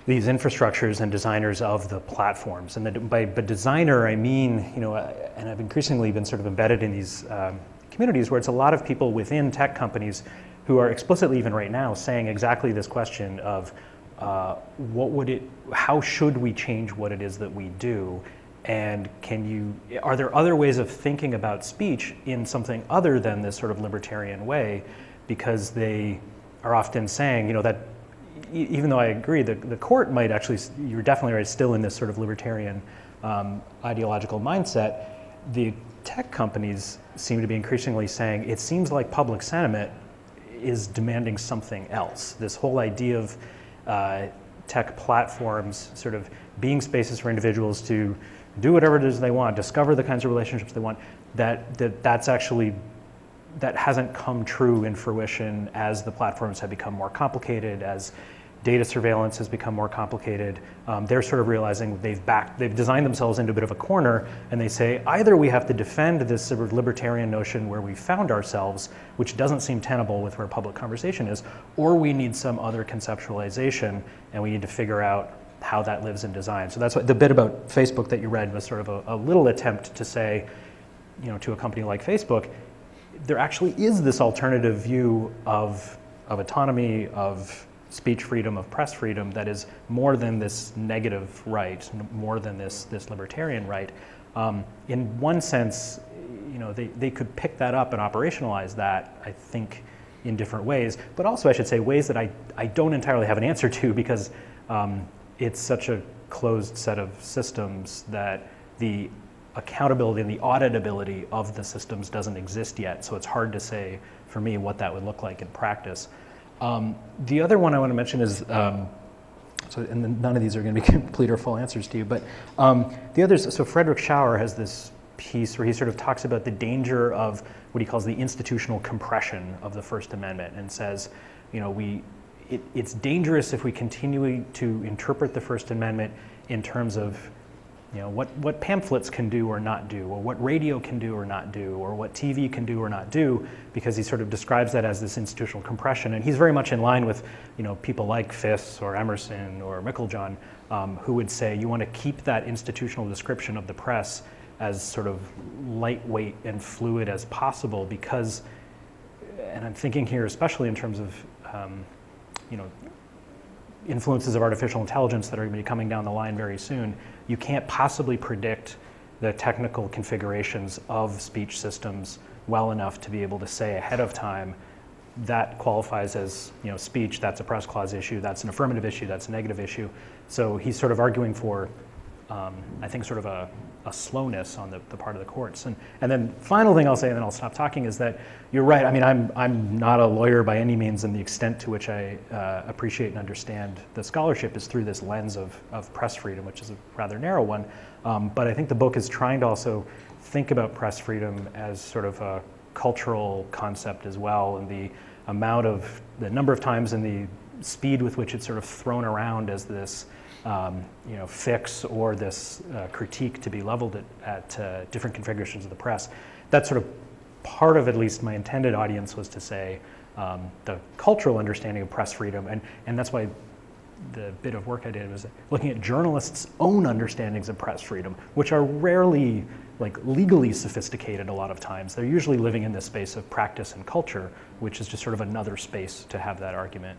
these infrastructures and designers of the platforms. And by designer, I mean, and I've increasingly been sort of embedded in these communities where it's a lot of people within tech companies who are explicitly even right now saying exactly this question of how should we change what it is that we do? And are there other ways of thinking about speech in something other than this sort of libertarian way? Because they are often saying, that even though I agree that the court might actually, you're definitely right, still in this sort of libertarian ideological mindset, the tech companies seem to be increasingly saying it seems like public sentiment is demanding something else. This whole idea of tech platforms sort of being spaces for individuals to do whatever it is they want, discover the kinds of relationships they want, that hasn't come true in fruition as the platforms have become more complicated, as data surveillance has become more complicated. They're sort of realizing they've designed themselves into a bit of a corner, and they say either we have to defend this sort of libertarian notion where we found ourselves, which doesn't seem tenable with where public conversation is, or we need some other conceptualization, and we need to figure out how that lives in design. So that's what the bit about Facebook that you read was sort of a little attempt to say, to a company like Facebook, there actually is this alternative view of autonomy, of speech freedom, of press freedom that is more than this negative right, more than this libertarian right. In one sense, they could pick that up and operationalize that, I think, in different ways. But also, I should say, ways that I don't entirely have an answer to because it's such a closed set of systems that the accountability and the auditability of the systems doesn't exist yet. So it's hard to say, for me, what that would look like in practice. The other one I want to mention is, and none of these are going to be complete or full answers to you, but the others, so Frederick Schauer has this piece where he sort of talks about the danger of what he calls the institutional compression of the First Amendment and says, it's dangerous if we continue to interpret the First Amendment in terms of what pamphlets can do or not do, or what radio can do or not do, or what TV can do or not do, because he sort of describes that as this institutional compression. And he's very much in line with people like Fiss or Emerson or Meiklejohn, who would say you want to keep that institutional description of the press as sort of lightweight and fluid as possible because, and I'm thinking here especially in terms of influences of artificial intelligence that are going to be coming down the line very soon, you can't possibly predict the technical configurations of speech systems well enough to be able to say ahead of time that qualifies as speech, that's a press clause issue, that's an affirmative issue, that's a negative issue. So he's sort of arguing for, I think, sort of a slowness on the part of the courts. And then final thing I'll say, and then I'll stop talking, is that you're right. I mean, I'm not a lawyer by any means, and the extent to which I appreciate and understand the scholarship is through this lens of press freedom, which is a rather narrow one. But I think the book is trying to also think about press freedom as sort of a cultural concept as well, and the number of times and the speed with which it's sort of thrown around as this fix or this critique to be leveled at different configurations of the press. That's sort of part of at least my intended audience was to say the cultural understanding of press freedom, and that's why the bit of work I did was looking at journalists' own understandings of press freedom, which are rarely legally sophisticated a lot of times. They're usually living in this space of practice and culture, which is just sort of another space to have that argument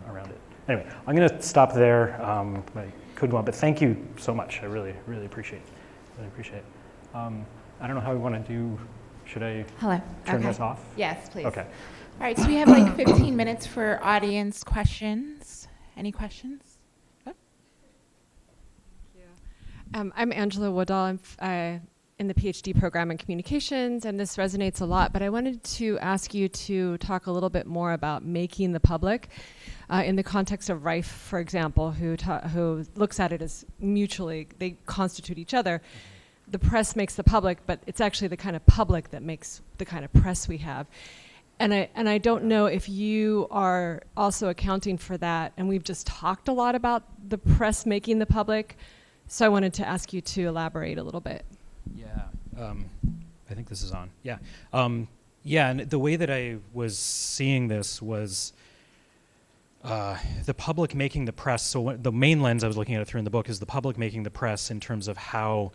around it. Anyway, I'm going to stop there. I could go on, but thank you so much. I really, really appreciate it. Really appreciate it. I don't know how we want to do. Should I turn this off? Yes, please. Okay. All right, so we have like 15 minutes for audience questions. Any questions? Oh. I'm Angela Woodall. I'm in the PhD program in communications, and this resonates a lot, but I wanted to ask you to talk a little bit more about making the public in the context of Rife, for example, who looks at it as mutually, they constitute each other. The press makes the public, but it's actually the kind of public that makes the kind of press we have. And I don't know if you are also accounting for that, and we've just talked a lot about the press making the public, so I wanted to ask you to elaborate a little bit. Yeah, I think this is on. Yeah, and the way that I was seeing this was the public making the press. So the main lens I was looking at it through in the book is the public making the press in terms of how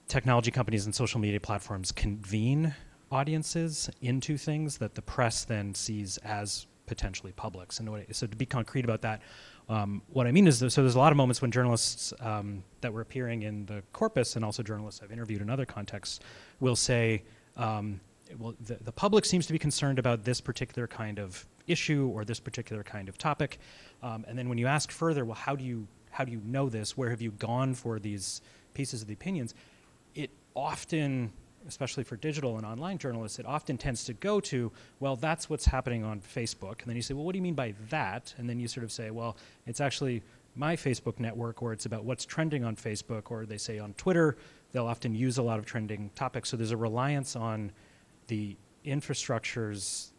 technology companies and social media platforms convene audiences into things that the press then sees as potentially public. So to be concrete about that, what I mean is, so there's a lot of moments when journalists that were appearing in the corpus, and also journalists I've interviewed in other contexts, will say, well, the public seems to be concerned about this particular kind of issue or this particular kind of topic. And then when you ask further, well, how do you know this? Where have you gone for these pieces of the opinions? It often, especially for digital and online journalists, it often tends to go to, well, that's what's happening on Facebook. And then you say, well, what do you mean by that? And then you sort of say, well, it's actually my Facebook network, or it's about what's trending on Facebook, or they say on Twitter, they'll often use a lot of trending topics. So there's a reliance on the infrastructure's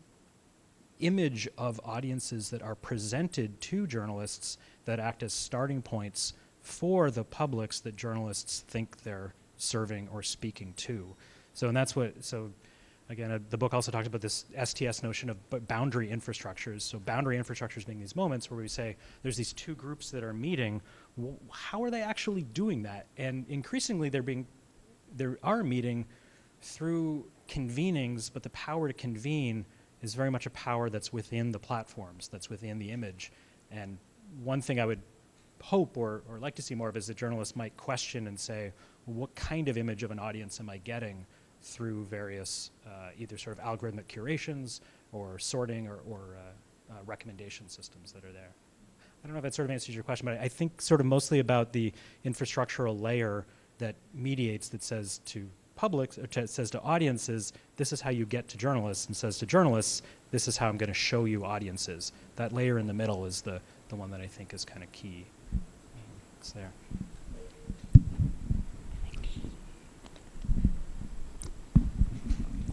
image of audiences that are presented to journalists that act as starting points for the publics that journalists think they're serving or speaking to. So, and that's what, so again, the book also talked about this STS notion of boundary infrastructures. So boundary infrastructures being these moments where we say, there's these two groups that are meeting, how are they actually doing that? And increasingly they are meeting through convenings, but the power to convene is very much a power that's within the platforms, that's within the image. And one thing I would hope or like to see more of is that journalists might question and say, well, what kind of image of an audience am I getting through various either sort of algorithmic curations or sorting or recommendation systems that are there. I don't know if that sort of answers your question, but I think sort of mostly about the infrastructural layer that mediates, that says to publics, or says to audiences, this is how you get to journalists, and says to journalists, this is how I'm going to show you audiences. That layer in the middle is the one that I think is kind of key. It's there.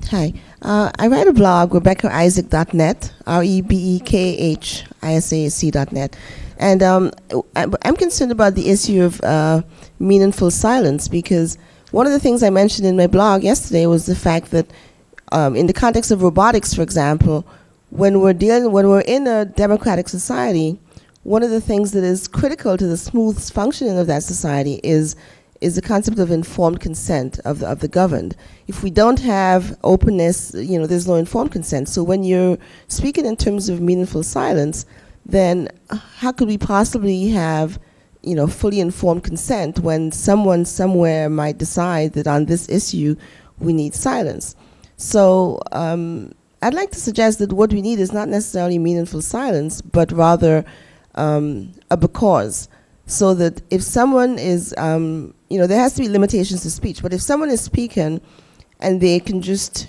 Hi, I write a blog, RebeccaIsaac.net, RebekahIsaac.net, and I'm concerned about the issue of meaningful silence, because one of the things I mentioned in my blog yesterday was the fact that in the context of robotics, for example, when we're in a democratic society, one of the things that is critical to the smooth functioning of that society is the concept of informed consent of the governed. If we don't have openness, there's no informed consent. So when you're speaking in terms of meaningful silence, then how could we possibly have, fully informed consent when someone somewhere might decide that on this issue we need silence? So I'd like to suggest that what we need is not necessarily meaningful silence, but rather a because. So that if someone is, there has to be limitations to speech, but if someone is speaking and they can just,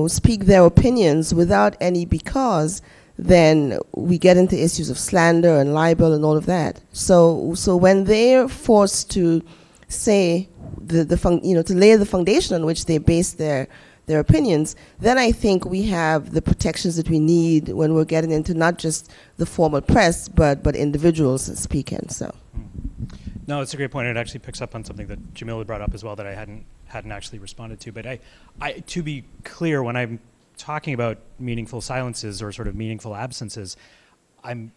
speak their opinions without any because, then we get into issues of slander and libel and all of that. So when they're forced to say to lay the foundation on which they base their their opinions, then I think we have the protections that we need when we're getting into not just the formal press, but individuals speaking. So. No, it's a great point. It actually picks up on something that Jamil had brought up as well that I hadn't actually responded to. But to be clear, when I'm talking about meaningful silences or sort of meaningful absences, I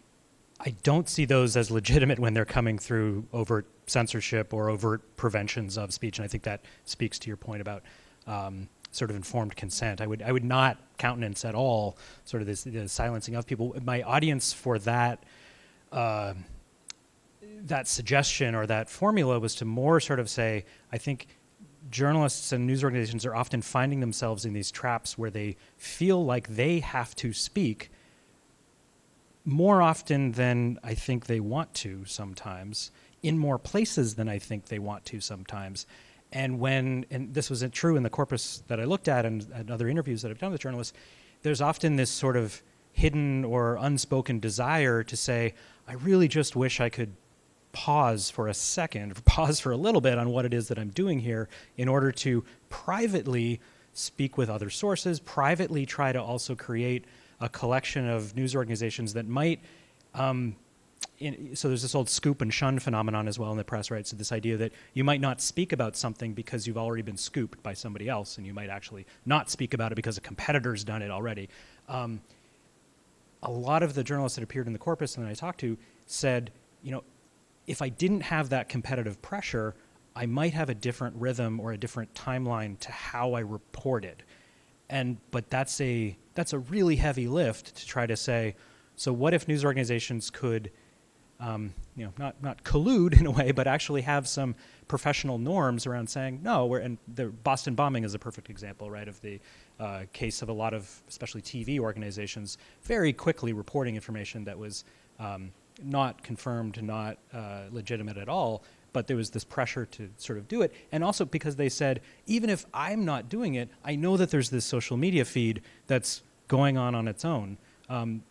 don't see those as legitimate when they're coming through overt censorship or overt preventions of speech. And I think that speaks to your point about sort of informed consent. I would not countenance at all sort of this silencing of people. My audience for that that suggestion or that formula was to more sort of say, I think journalists and news organizations are often finding themselves in these traps where they feel like they have to speak more often than I think they want to sometimes, in more places than I think they want to sometimes. And this was true in the corpus that I looked at and other interviews that I've done with journalists, there's often this sort of hidden or unspoken desire to say, I really just wish I could pause for a second, or pause for a little bit on what it is that I'm doing here in order to privately speak with other sources, privately try to also create a collection of news organizations that might, so there's this old scoop and shun phenomenon as well in the press, right? So this idea that you might not speak about something because you've already been scooped by somebody else, and you might actually not speak about it because a competitor's done it already. A lot of the journalists that appeared in the corpus and that I talked to said, you know, if I didn't have that competitive pressure, I might have a different rhythm or a different timeline to how I reported. But that's a really heavy lift to try to say, so what if news organizations could, you know, not collude in a way, but actually have some professional norms around saying, no, and the Boston bombing is a perfect example, right, of the case of a lot of, especially TV organizations, very quickly reporting information that was not confirmed, not legitimate at all, but there was this pressure to sort of do it. And also because they said, even if I'm not doing it, I know that there's this social media feed that's going on its own.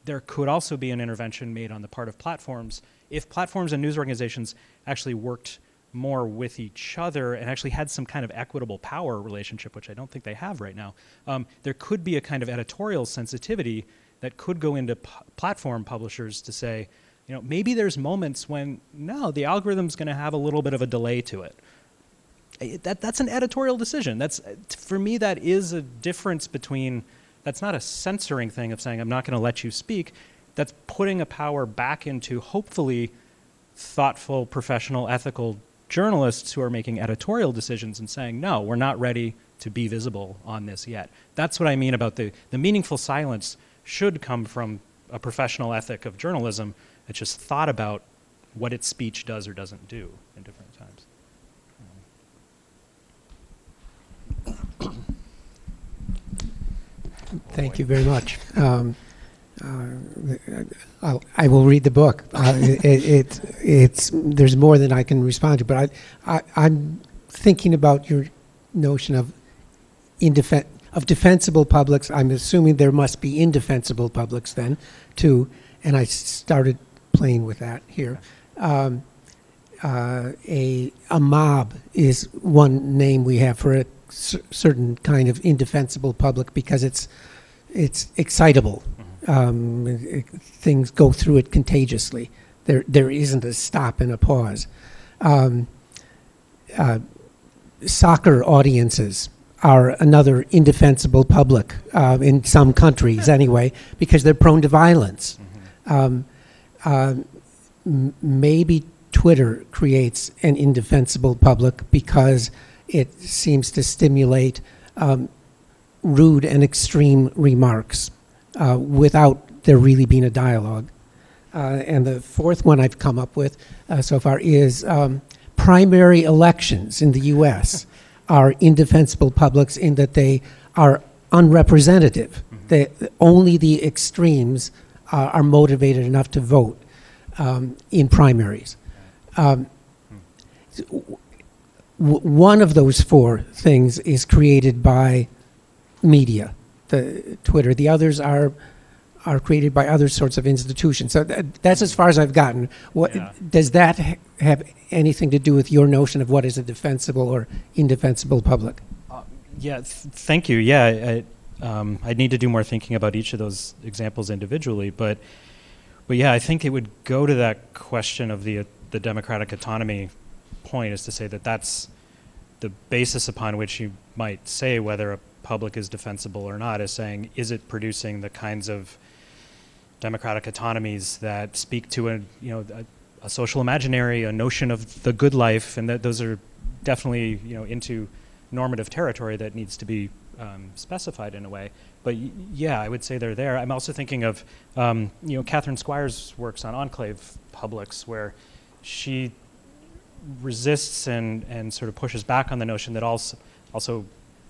There could also be an intervention made on the part of platforms. If platforms and news organizations actually worked more with each other and actually had some kind of equitable power relationship, which I don't think they have right now, there could be a kind of editorial sensitivity that could go into platform publishers to say, you know, maybe there's moments when, no, the algorithm's going to have a little bit of a delay to it. That's an editorial decision. That's, for me, that is a difference between, that's not a censoring thing of saying, I'm not going to let you speak. That's putting a power back into, hopefully, thoughtful, professional, ethical journalists who are making editorial decisions and saying, no, we're not ready to be visible on this yet. That's what I mean about the meaningful silence should come from a professional ethic of journalism. It's just thought about what its speech does or doesn't do in different times. Thank you very much. I will read the book. There's more than I can respond to, but I'm thinking about your notion of defensible publics. I'm assuming there must be indefensible publics then, too, and I started playing with that here. A mob is one name we have for a certain kind of indefensible public because it's excitable. Things go through it contagiously. There isn't a stop and a pause. Soccer audiences are another indefensible public in some countries anyway, because they're prone to violence. Maybe Twitter creates an indefensible public because it seems to stimulate rude and extreme remarks without there really being a dialogue. And the fourth one I've come up with so far is primary elections in the US are indefensible publics in that they are unrepresentative. Only the extremes are motivated enough to vote in primaries. One of those four things is created by media, the Twitter. The others are created by other sorts of institutions. So that's as far as I've gotten. Does that have anything to do with your notion of what is a defensible or indefensible public? Yeah, thank you. Yeah, I'd need to do more thinking about each of those examples individually, but yeah, I think it would go to that question of the democratic autonomy point, is to say that that's the basis upon which you might say whether a public is defensible or not, is saying, is it producing the kinds of democratic autonomies that speak to a social imaginary, a notion of the good life, and that those are definitely into normative territory that needs to be specified in a way. But yeah, I would say they're there. I'm also thinking of Catherine Squires' works on enclave publics, where she resists and sort of pushes back on the notion that also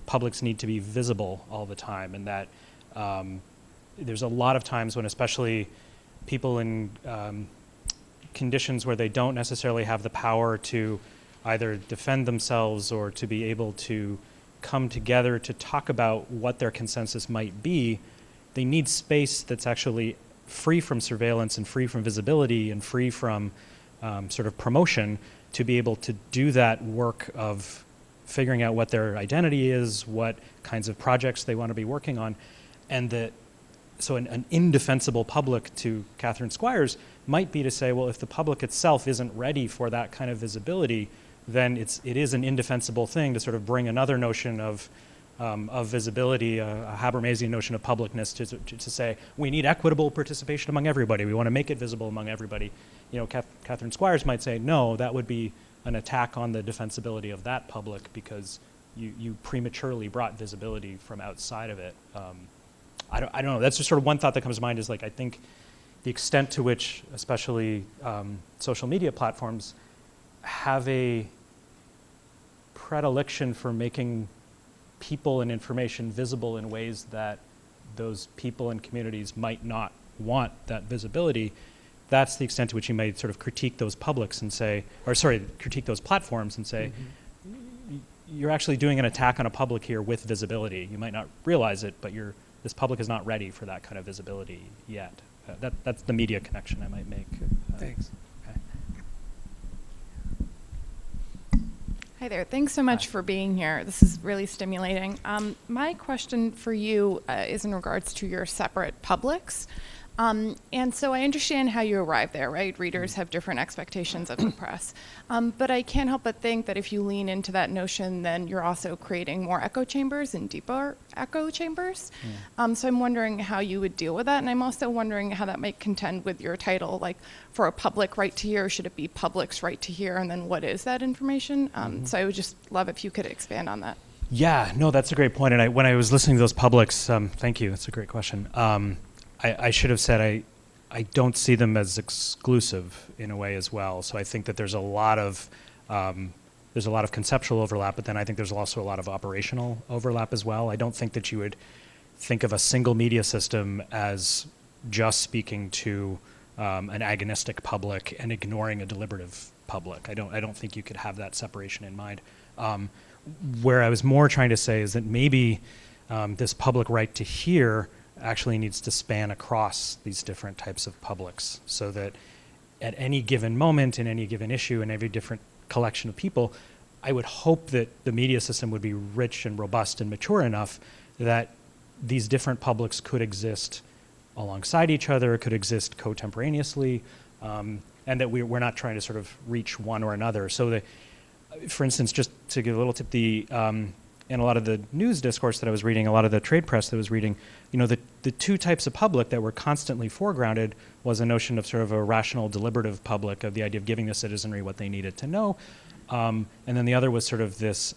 publics need to be visible all the time, and that there's a lot of times when, especially people in conditions where they don't necessarily have the power to either defend themselves or to be able to come together to talk about what their consensus might be, they need space that's actually free from surveillance and free from visibility and free from sort of promotion, to be able to do that work of figuring out what their identity is, what kinds of projects they want to be working on. And so an indefensible public, to Catherine Squires, might be to say, well, if the public itself isn't ready for that kind of visibility, then it is an indefensible thing to sort of bring another notion of visibility, a Habermasian notion of publicness, to say, we need equitable participation among everybody. We want to make it visible among everybody. Catherine Squires might say, no, that would be an attack on the defensibility of that public, because you prematurely brought visibility from outside of it. I don't know. That's just sort of one thought that comes to mind, is like, I think the extent to which, especially social media platforms, have a predilection for making people and information visible in ways that those people and communities might not want that visibility, that's the extent to which you may sort of critique those publics and say, or sorry, critique those platforms and say, you're actually doing an attack on a public here with visibility. You might not realize it, but this public is not ready for that kind of visibility yet. That's the media connection I might make. Thanks. Hi there. Thanks so much for being here. This is really stimulating. My question for you is in regards to your separate publics. And so I understand how you arrive there, right? Readers have different expectations of the press. But I can't help but think that if you lean into that notion, then you're also creating more echo chambers and deeper echo chambers. So I'm wondering how you would deal with that. And I'm also wondering how that might contend with your title, like for a public right to hear, should it be public's right to hear? And then what is that information? So I would just love if you could expand on that. Yeah, no, that's a great point. And when I was listening to those publics, thank you, that's a great question. I should have said I don't see them as exclusive in a way as well. So I think that there's a lot of conceptual overlap, but then I think there's also a lot of operational overlap as well. I don't think that you would think of a single media system as just speaking to an agonistic public and ignoring a deliberative public. I don't think you could have that separation in mind. Where I was more trying to say is that maybe this public right to hear actually needs to span across these different types of publics, so that at any given moment, in any given issue, in every different collection of people, I would hope that the media system would be rich and robust and mature enough that these different publics could exist alongside each other, could exist contemporaneously, and that we're not trying to sort of reach one or another. So for instance, just to give a little tip, in a lot of the news discourse that I was reading, a lot of the trade press that I was reading, the two types of public that were constantly foregrounded was a notion of sort of a rational, deliberative public, of the idea of giving the citizenry what they needed to know. And then the other was sort of this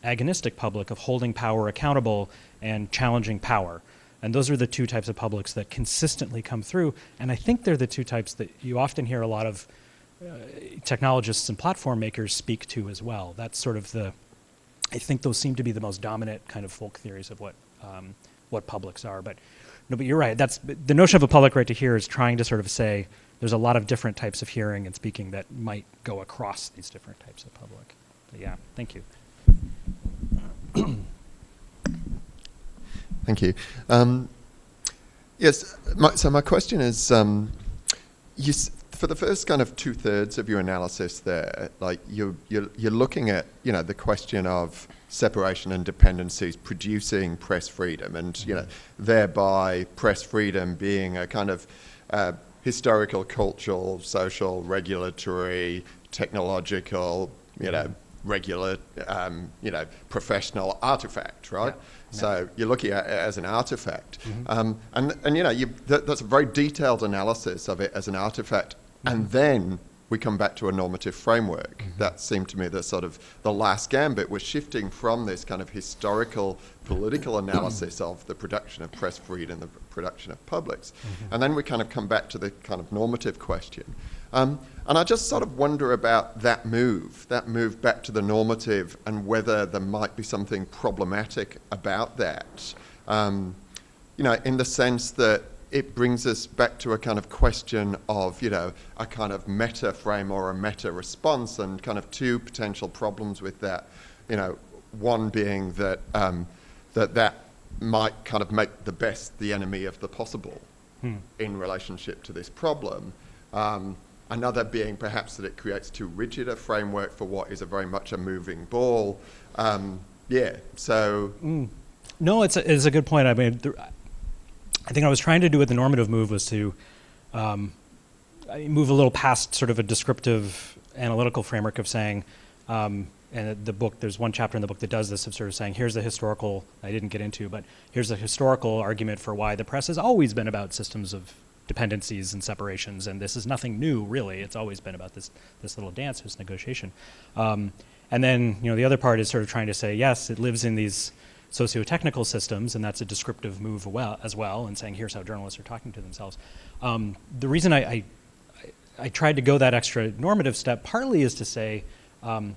agonistic public of holding power accountable and challenging power. And those are the two types of publics that consistently come through. And I think they're the two types that you often hear a lot of technologists and platform makers speak to as well. That's sort of I think those seem to be the most dominant kind of folk theories of what publics are. But no, but you're right. That's the notion of a public right to hear is trying to sort of say there's a lot of different types of hearing and speaking that might go across these different types of public. But yeah, thank you. Thank you. Yes. So my question is, for the first kind of 2/3 of your analysis there, like you're looking at, you know, the question of separation and dependencies producing press freedom, and you know, thereby press freedom being a kind of historical, cultural, social, regulatory, technological, you know, regular, you know, professional artifact, right? Yeah. So you're looking at it as an artifact. And you know, that's a very detailed analysis of it as an artifact. And then we come back to a normative framework. That seemed to me the sort of the last gambit. We're shifting from this kind of historical, political analysis of the production of press freedom, the production of publics. And then we kind of come back to the kind of normative question. And I just sort of wonder about that move back to the normative, and whether there might be something problematic about that. You know, in the sense that it brings us back to a kind of question of, you know, a kind of meta frame or a meta response, and kind of two potential problems with that. You know, one being that that might kind of make the best the enemy of the possible in relationship to this problem. Another being perhaps that it creates too rigid a framework for what is a very much a moving ball. Yeah, so. No, it's a good point. I mean, I think I was trying to do with the normative move was to move a little past sort of a descriptive analytical framework of saying, and the book, there's one chapter in the book that does this, of sort of saying, here's the historical, I didn't get into, but here's the historical argument for why the press has always been about systems of dependencies and separations, and this is nothing new, really. It's always been about this little dance, this negotiation. And then, you know, the other part is sort of trying to say, yes, it lives in these socio-technical systems, and that's a descriptive move as well, and saying, here's how journalists are talking to themselves. The reason I tried to go that extra normative step partly is to say, and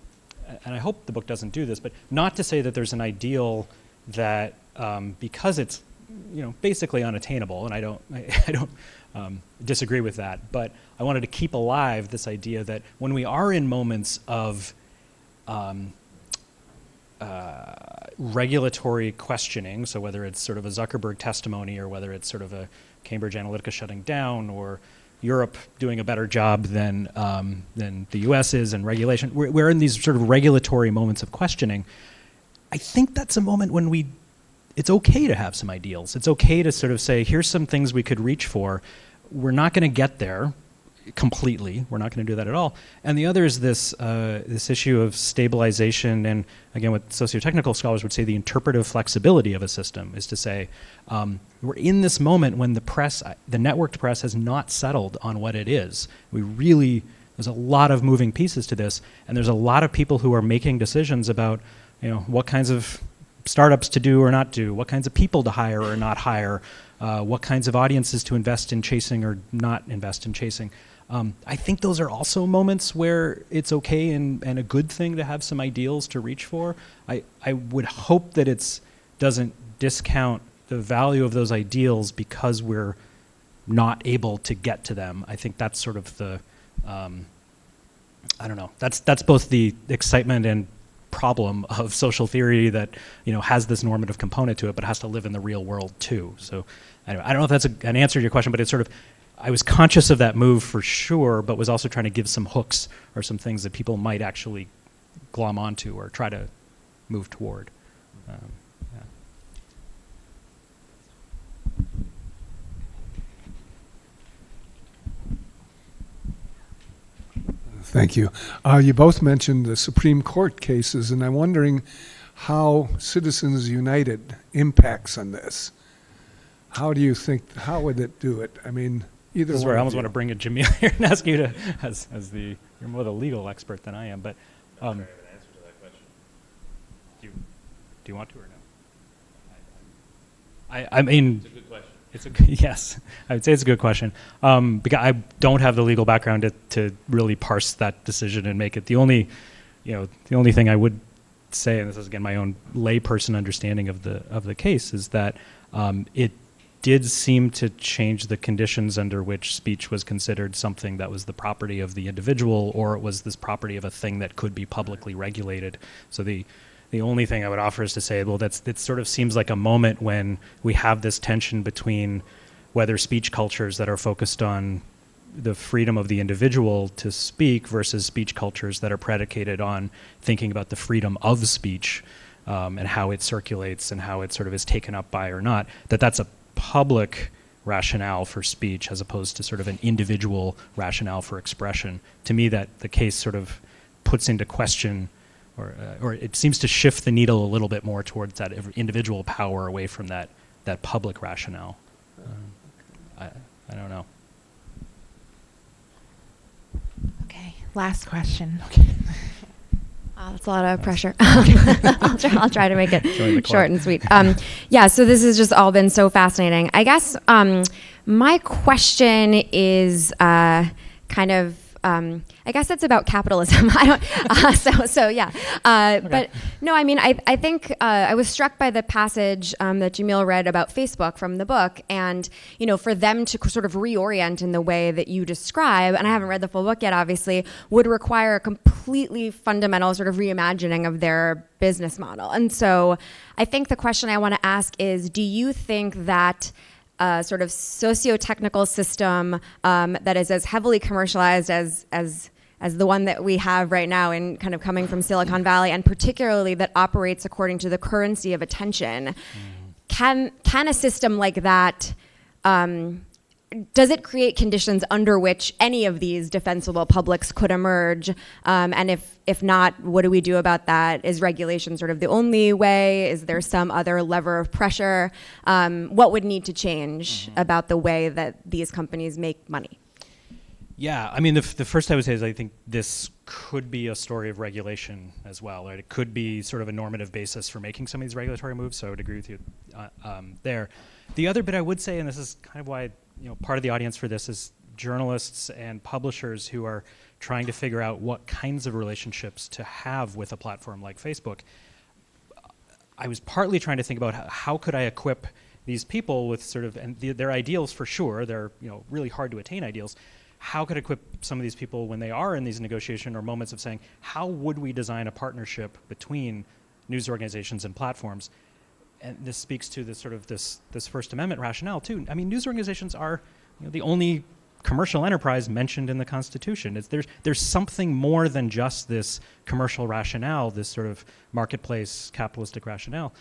I hope the book doesn't do this, but not to say that there's an ideal that, because it's, you know, basically unattainable, and I don't disagree with that, but I wanted to keep alive this idea that when we are in moments of regulatory questioning, so whether it's sort of a Zuckerberg testimony, or whether it's sort of a Cambridge Analytica shutting down, or Europe doing a better job than the US is in regulation, we're in these sort of regulatory moments of questioning. I think that's a moment when it's okay to have some ideals. It's okay to sort of say, here's some things we could reach for. We're not going to get there completely. We're not going to do that at all. And the other is this issue of stabilization, and again, what socio-technical scholars would say, the interpretive flexibility of a system, is to say, we're in this moment when the networked press has not settled on what it is. There's a lot of moving pieces to this, and there's a lot of people who are making decisions about, you know, what kinds of startups to do or not do, what kinds of people to hire or not hire, what kinds of audiences to invest in chasing or not invest in chasing. I think those are also moments where it's okay and a good thing to have some ideals to reach for. I would hope that it doesn't discount the value of those ideals because we're not able to get to them. I think that's sort of the, I don't know, that's both the excitement and problem of social theory that, you know, has this normative component to it, but has to live in the real world too. So I don't know if that's an answer to your question, but it's sort of, I was conscious of that move for sure, but was also trying to give some hooks or some things that people might actually glom onto or try to move toward. Thank you. You both mentioned the Supreme Court cases, and I'm wondering how Citizens United impacts on this. How do you think, how would it do it? I mean, either This is one where I of almost you. want to bring in Jamil here and ask you to, as you're more the legal expert than I am, but. I have an answer to that question. Do you want to or no? I mean. It's a good question. Yes, I would say it's a good question. Because I don't have the legal background to really parse that decision and make it. The only thing I would say, and this is again my own layperson understanding of the case, is that it did seem to change the conditions under which speech was considered something that was the property of the individual, or it was this property of a thing that could be publicly regulated. So the only thing I would offer is to say, well, it sort of seems like a moment when we have this tension between whether speech cultures that are focused on the freedom of the individual to speak versus speech cultures that are predicated on thinking about the freedom of speech and how it circulates and how it sort of is taken up by or not, that's a public rationale for speech as opposed to sort of an individual rationale for expression. To me, that the case sort of puts into question, or it seems to shift the needle a little bit more towards that individual power away from that public rationale. I don't know. Okay, last question. Okay. That's a lot of pressure. I'll try to make it short and sweet. Yeah, so this has just all been so fascinating. I guess my question is kind of, I guess it's about capitalism. I don't. So yeah. Okay. But no, I mean, I think I was struck by the passage that Jamil read about Facebook from the book, and for them to sort of reorient in the way that you describe, and I haven't read the full book yet, obviously, would require a completely fundamental sort of reimagining of their business model. And so, I think the question I want to ask is, do you think that sort of socio-technical system that is as heavily commercialized as the one that we have right now, in kind of coming from Silicon Valley, and particularly that operates according to the currency of attention, can a system like that, does it create conditions under which any of these defensible publics could emerge? And if not, what do we do about that? Is regulation sort of the only way? Is there some other lever of pressure? What would need to change about the way that these companies make money? Yeah, I mean, the first I would say is I think this could be a story of regulation as well, right? It could be sort of a normative basis for making some of these regulatory moves, so I would agree with you there. The other bit I would say, and this is kind of why part of the audience for this is journalists and publishers who are trying to figure out what kinds of relationships to have with a platform like Facebook. I was partly trying to think about how could I equip these people with sort of, and their ideals for sure, they're really hard to attain ideals. How could I equip some of these people when they are in these negotiation or moments of saying, how would we design a partnership between news organizations and platforms? And this speaks to this sort of this First Amendment rationale too. I mean, news organizations are the only commercial enterprise mentioned in the Constitution. There's something more than just this commercial rationale, this sort of marketplace capitalistic rationale.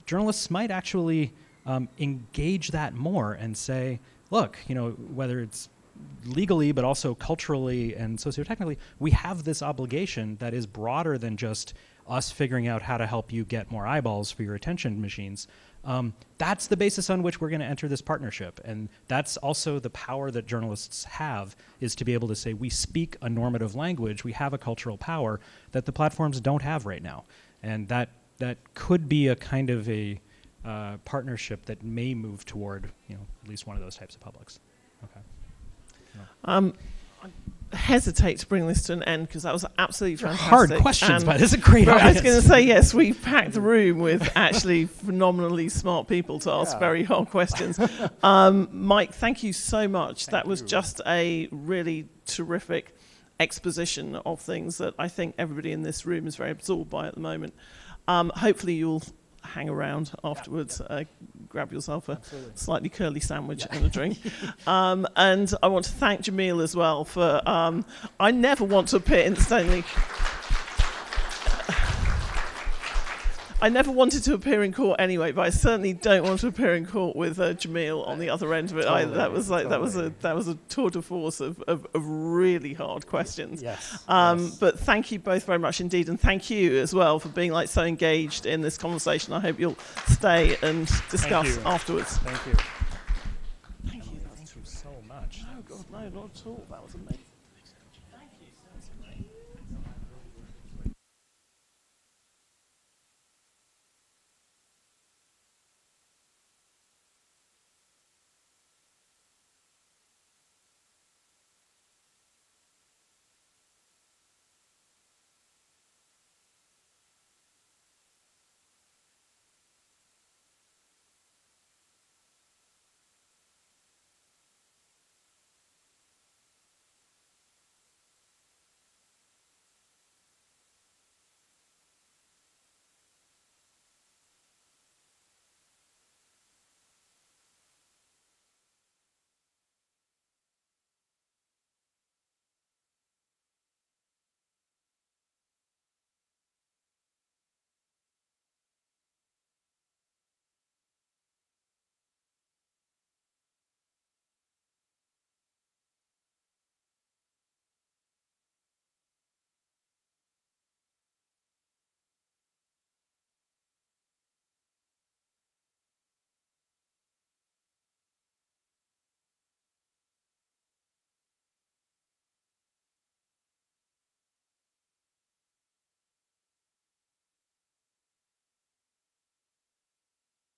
Journalists might actually engage that more and say, look, whether it's legally but also culturally and socio-technically, we have this obligation that is broader than just us figuring out how to help you get more eyeballs for your attention machines. That's the basis on which we're going to enter this partnership. And that's also the power that journalists have, is to be able to say, we speak a normative language, we have a cultural power that the platforms don't have right now. And that could be a kind of a partnership that may move toward at least one of those types of publics. Okay. I hesitate to bring this to an end because that was absolutely fantastic. Hard questions, but it's a great audience. I was going to say, yes, we've packed the room with actually phenomenally smart people to ask very hard questions. Mike, thank you so much. That was just a really terrific exposition of things that I think everybody in this room is very absorbed by at the moment. Hopefully you'll hang around afterwards, grab yourself a slightly curly sandwich and a drink. And I want to thank Jamil as well for, I never want to appear, incidentally, I never wanted to appear in court anyway, but I certainly don't want to appear in court with Jamil on the other end of it. Totally, that was a tour de force of really hard questions. Yes, But thank you both very much indeed, and thank you as well for being so engaged in this conversation. I hope you'll stay and discuss afterwards. Thank you. Thank you. Thank you so much. Oh God, no, not at all. That was amazing.